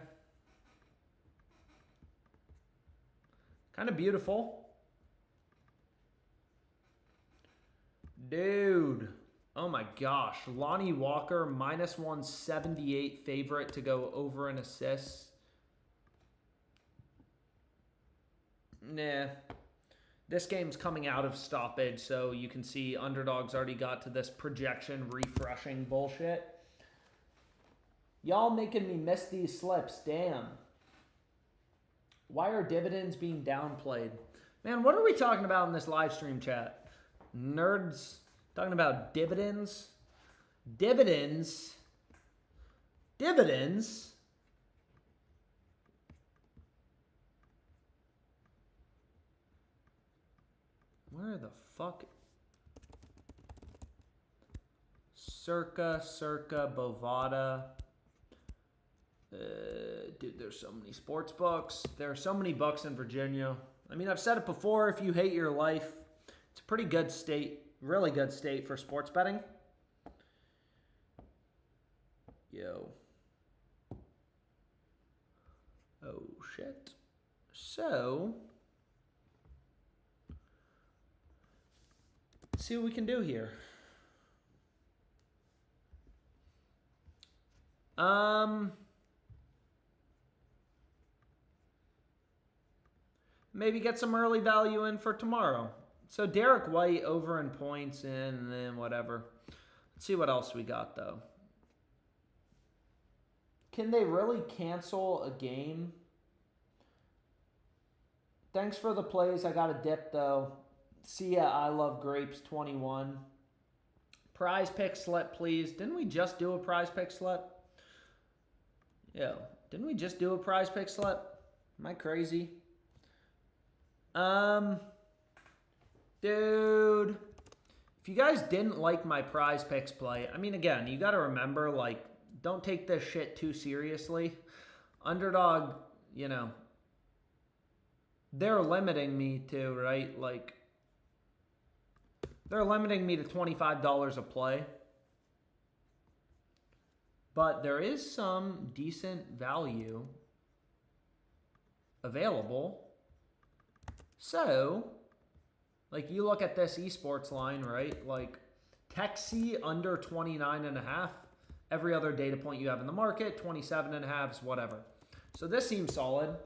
Kind of beautiful. Dude. Oh my gosh. Lonnie Walker, minus 178 favorite to go over an assist. Nah. This game's coming out of stoppage, so you can see Underdog's already got to this projection refreshing bullshit. Y'all making me miss these slips. Damn. Why are dividends being downplayed? Man, what are we talking about in this live stream chat? Nerds talking about dividends? Dividends? Dividends? Where the fuck? Circa, Bovada. Dude, there's so many sports books. There are so many books in Virginia. I mean, I've said it before, if you hate your life, it's a pretty good state, really good state for sports betting. Yo. Oh, shit. So, let's see what we can do here. Maybe get some early value in for tomorrow. So Derek White over in points and then whatever. Let's see what else we got though. Can they really cancel a game? Thanks for the plays. I got a dip though. See ya, I love grapes 21. Prize pick slip, please. Didn't we just do a prize pick slip? Yo, didn't we just do a prize pick slip? Am I crazy? Dude, If you guys didn't like my prize picks play, I mean, again, you got to remember, like, don't take this shit too seriously. Underdog, you know, they're limiting me to, right? Like, they're limiting me to $25 a play. But there is some decent value available. So, like, you look at this esports line, right? Like, Texi under 29.5. Every other data point you have in the market, 27.5s, whatever. So this seems solid.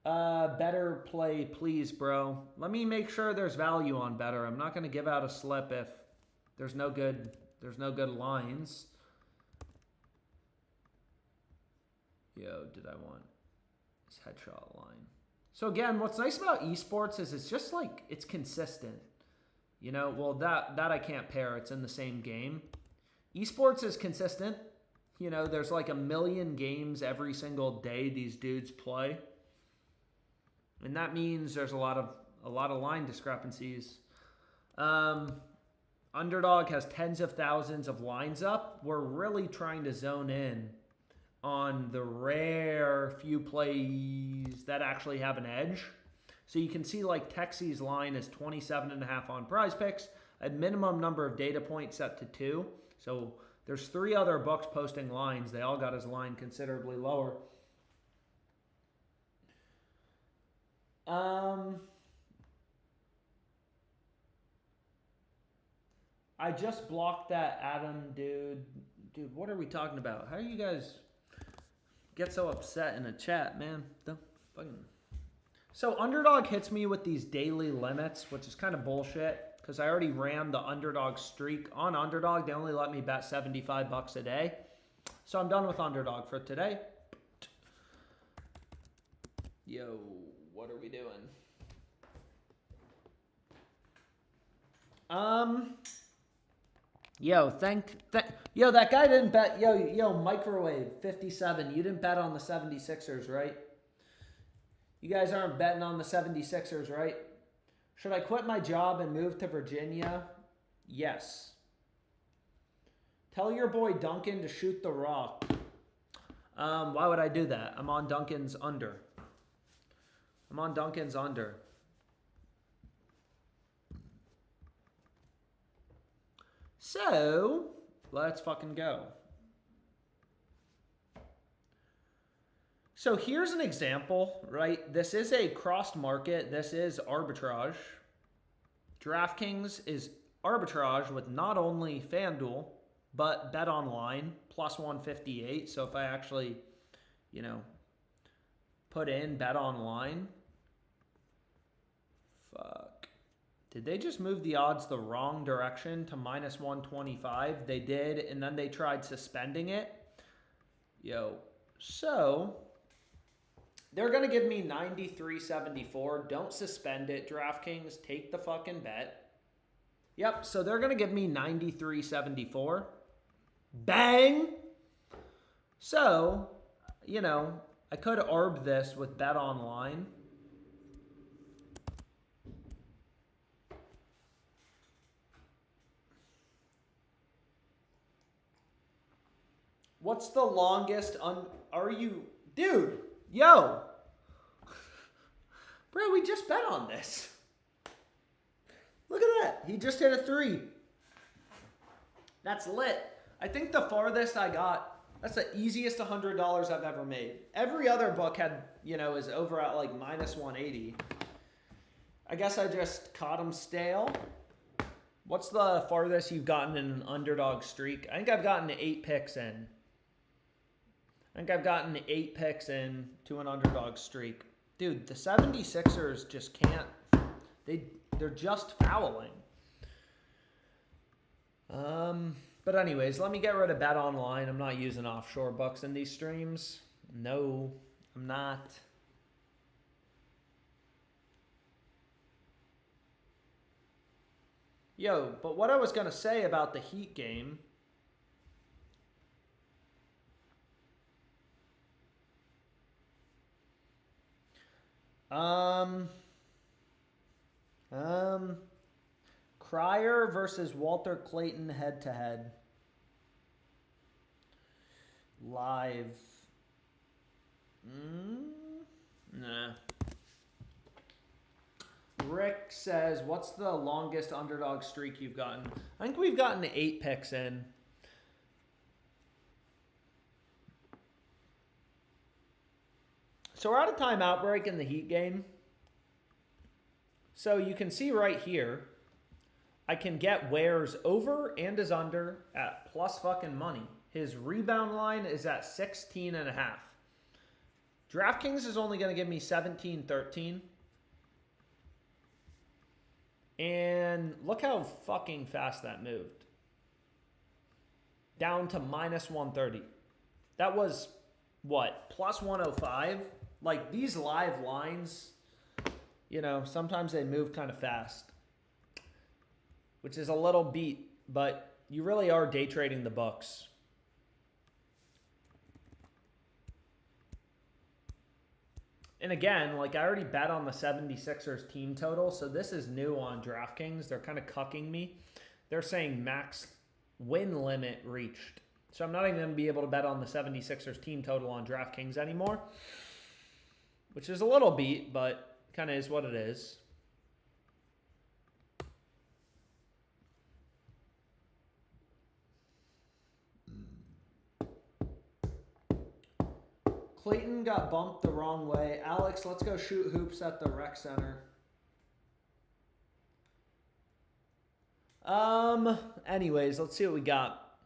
Better play, please, bro. Let me make sure there's value on better. I'm not going to give out a slip if there's no good lines. Yo, did I want this headshot line? So again, what's nice about esports is it's just like, it's consistent. You know, well, that I can't pair. It's in the same game. Esports is consistent. You know, there's like 1 million games every single day these dudes play. And that means there's a lot of line discrepancies. Underdog has tens of thousands of lines up. We're really trying to zone in on the rare few plays that actually have an edge. So you can see like Texi's line is 27.5 on PrizePicks, a minimum number of data points set to 2. So there's 3 other books posting lines. They all got his line considerably lower. I just blocked that Adam dude. Dude, what are we talking about? How do you guys get so upset in a chat, man? Don't fucking... So Underdog hits me with these daily limits, which is kind of bullshit because I already ran the Underdog streak. On Underdog, they only let me bet $75 a day. So I'm done with Underdog for today. Yo, what are we doing? Yo, yo, that guy didn't bet. Yo, Microwave 57. You didn't bet on the 76ers, right? You guys aren't betting on the 76ers, right? Should I quit my job and move to Virginia? Yes. Tell your boy Duncan to shoot the rock. Why would I do that? I'm on Duncan's under. I'm on Duncan's under. So, let's fucking go. So here's an example, right? This is a crossed market. This is arbitrage. DraftKings is arbitrage with not only FanDuel, but Bet Online plus 158. So if I actually, you know, put in Bet Online, fuck. Did they just move the odds the wrong direction to minus 125? They did, and then they tried suspending it. Yo, so they're going to give me 93.74. Don't suspend it, DraftKings. Take the fucking bet. Yep, so they're going to give me 93.74. Bang! So, you know, I could arb this with Bet Online. What's the longest are you... Dude, yo! Bro, we just bet on this. Look at that. He just hit a 3. That's lit. I think the farthest I got, that's the easiest $100 I've ever made. Every other book had, you know, is over at like minus 180. I guess I just caught him stale. What's the farthest you've gotten in an Underdog streak? I think I've gotten 8 picks in. I think I've gotten 8 picks in to an Underdog streak. Dude, the 76ers just can't. They're just fouling. But anyways, let me get rid of Bet Online. I'm not using offshore books in these streams. No, I'm not. Yo, but what I was going to say about the Heat game... Cryer versus Walter Clayton head-to-head. Live. Nah. Rick says, what's the longest underdog streak you've gotten? I think we've gotten 8 picks in. So we're at a timeout break in the Heat game. So you can see right here, I can get Ware's over and his under at plus fucking money. His rebound line is at 16.5. DraftKings is only going to give me 17-13. And look how fucking fast that moved. Down to minus 130. That was, what, plus 105? Like, these live lines, you know, sometimes they move kind of fast. Which is a little beat, but you really are day trading the books. And again, like I already bet on the 76ers team total, so this is new on DraftKings. They're kind of cucking me. They're saying max win limit reached. So I'm not even going to be able to bet on the 76ers team total on DraftKings anymore. Which is a little beat, but kind of is what it is. Clayton got bumped the wrong way. Alex, let's go shoot hoops at the rec center. Anyways, let's see what we got.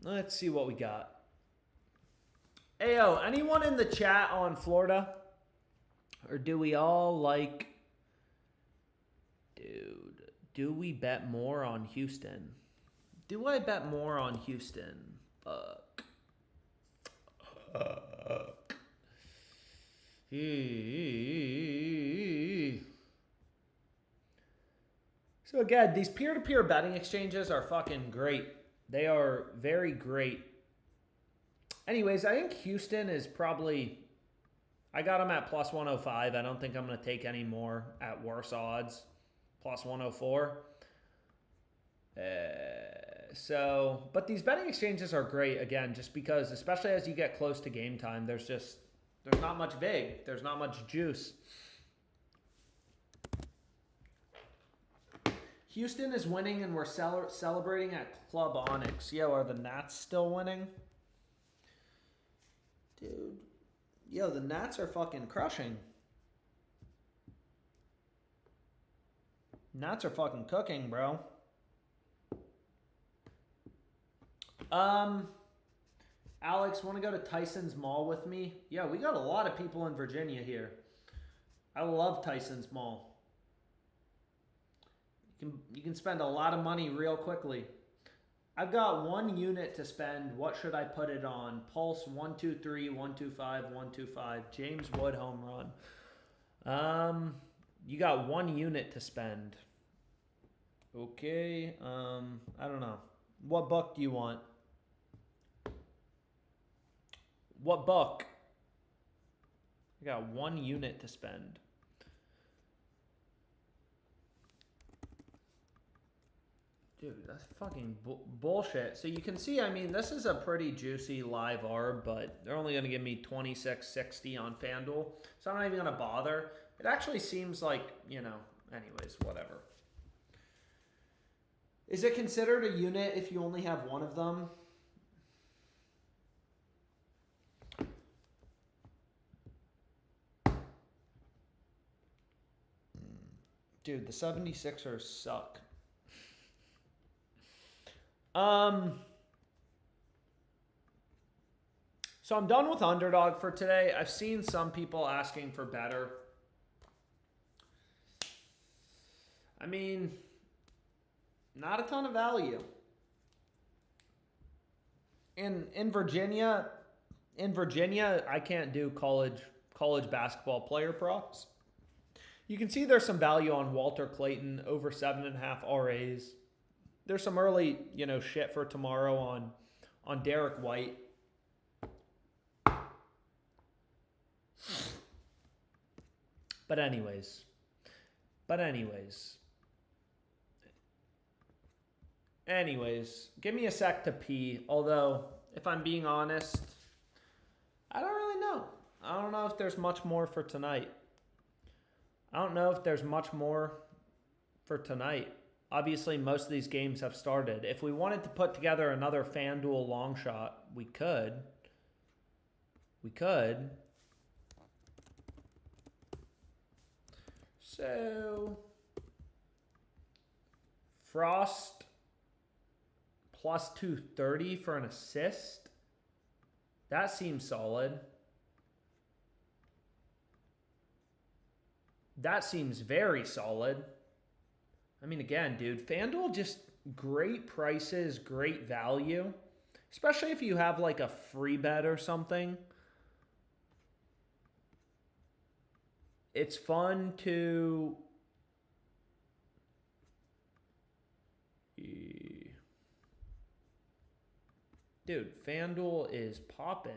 Let's see what we got. Ayo, anyone in the chat on Florida? Or do we all like... Dude, do we bet more on Houston? Do I bet more on Houston? Fuck. So again, these peer-to-peer betting exchanges are fucking great. They are very great. Anyways, I think Houston is probably... I got them at plus 105. I don't think I'm going to take any more at worse odds. Plus 104. But these betting exchanges are great, again, just because, especially as you get close to game time, there's not much vig. There's not much juice. Houston is winning, and we're celebrating at Club Onyx. Yo, are the Nats still winning? Dude. Yo, the Nats are fucking crushing. Nats are fucking cooking, bro. Alex, want to go to Tyson's Mall with me? Yeah, we got a lot of people in Virginia here. I love Tyson's Mall. You can spend a lot of money real quickly. I've got 1 unit to spend. What should I put it on? Pulse 123, 125, 125. James Wood home run. You got 1 unit to spend. Okay. I don't know. What book do you want? What book? I got 1 unit to spend. Dude, that's fucking bullshit. So you can see, I mean, this is a pretty juicy live arb, but they're only going to give me 26.60 on FanDuel. So I'm not even going to bother. It actually seems like, you know, anyways, whatever. Is it considered a unit if you only have 1 of them? Dude, the 76ers suck. So I'm done with Underdog for today. I've seen some people asking for better. I mean, not a ton of value. In Virginia, I can't do college basketball player props. You can see there's some value on Walter Clayton over 7.5 RAs. There's some early, you know, shit for tomorrow on Derek White. But anyways. Anyways, give me a sec to pee. Although, if I'm being honest, I don't really know. I don't know if there's much more for tonight. Obviously, most of these games have started. If we wanted to put together another FanDuel long shot, we could. So, Frost plus 230 for an assist. That seems solid. That seems very solid. I mean, again, dude, FanDuel just great prices, great value. Especially if you have like a free bet or something. It's fun to... Dude, FanDuel is popping.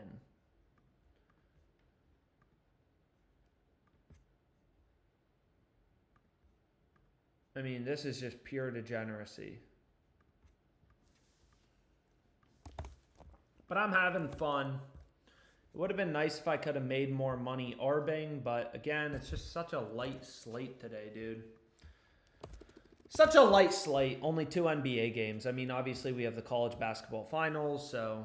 I mean, this is just pure degeneracy. But I'm having fun. It would have been nice if I could have made more money arbing, but again, it's just such a light slate today, dude. Such a light slate. Only 2 NBA games. I mean, obviously we have the college basketball finals, so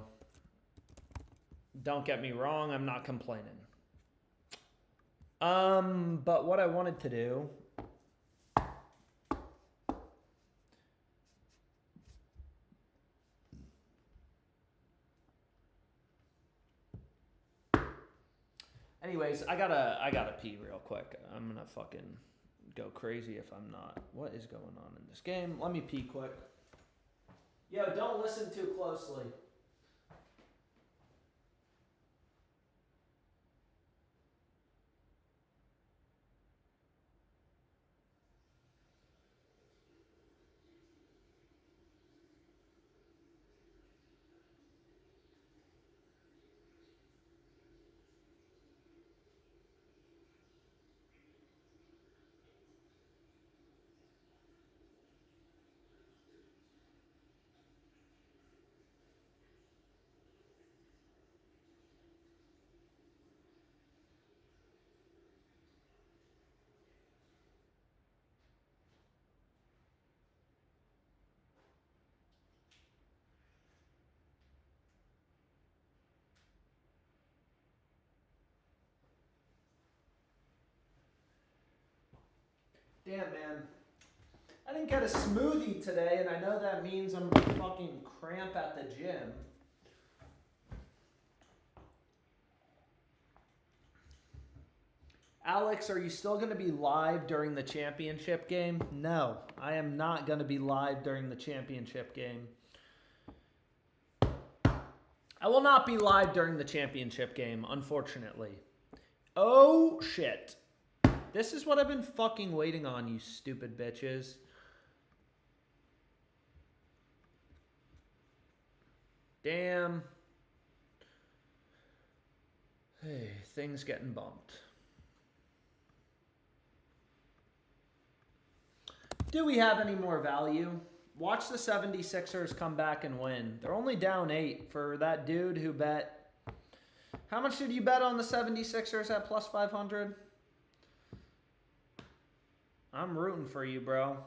don't get me wrong, I'm not complaining. But what I wanted to do... Anyways, I gotta pee real quick. I'm gonna fucking go crazy if I'm not. What is going on in this game? Let me pee quick. Yo, don't listen too closely. Damn, man. I didn't get a smoothie today, and I know that means I'm gonna fucking cramp at the gym. Alex, are you still going to be live during the championship game? No, I am not going to be live during the championship game. I will not be live during the championship game, unfortunately. Oh, shit. This is what I've been fucking waiting on, you stupid bitches. Damn. Hey, things getting bumped. Do we have any more value? Watch the 76ers come back and win. They're only down 8 for that dude who bet. How much did you bet on the 76ers at plus 500? I'm rooting for you, bro.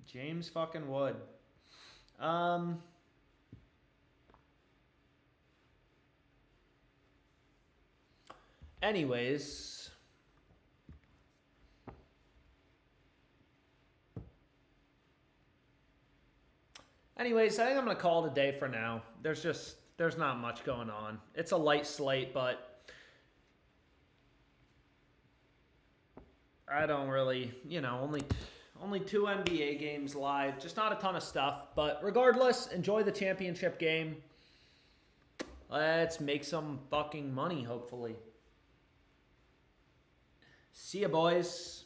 James fucking Wood. Anyways. Anyways, I think I'm going to call it a day for now. There's not much going on. It's a light slate, but I don't really, only 2 NBA games live. Just not a ton of stuff. But regardless, enjoy the championship game. Let's make some fucking money, hopefully. See ya, boys.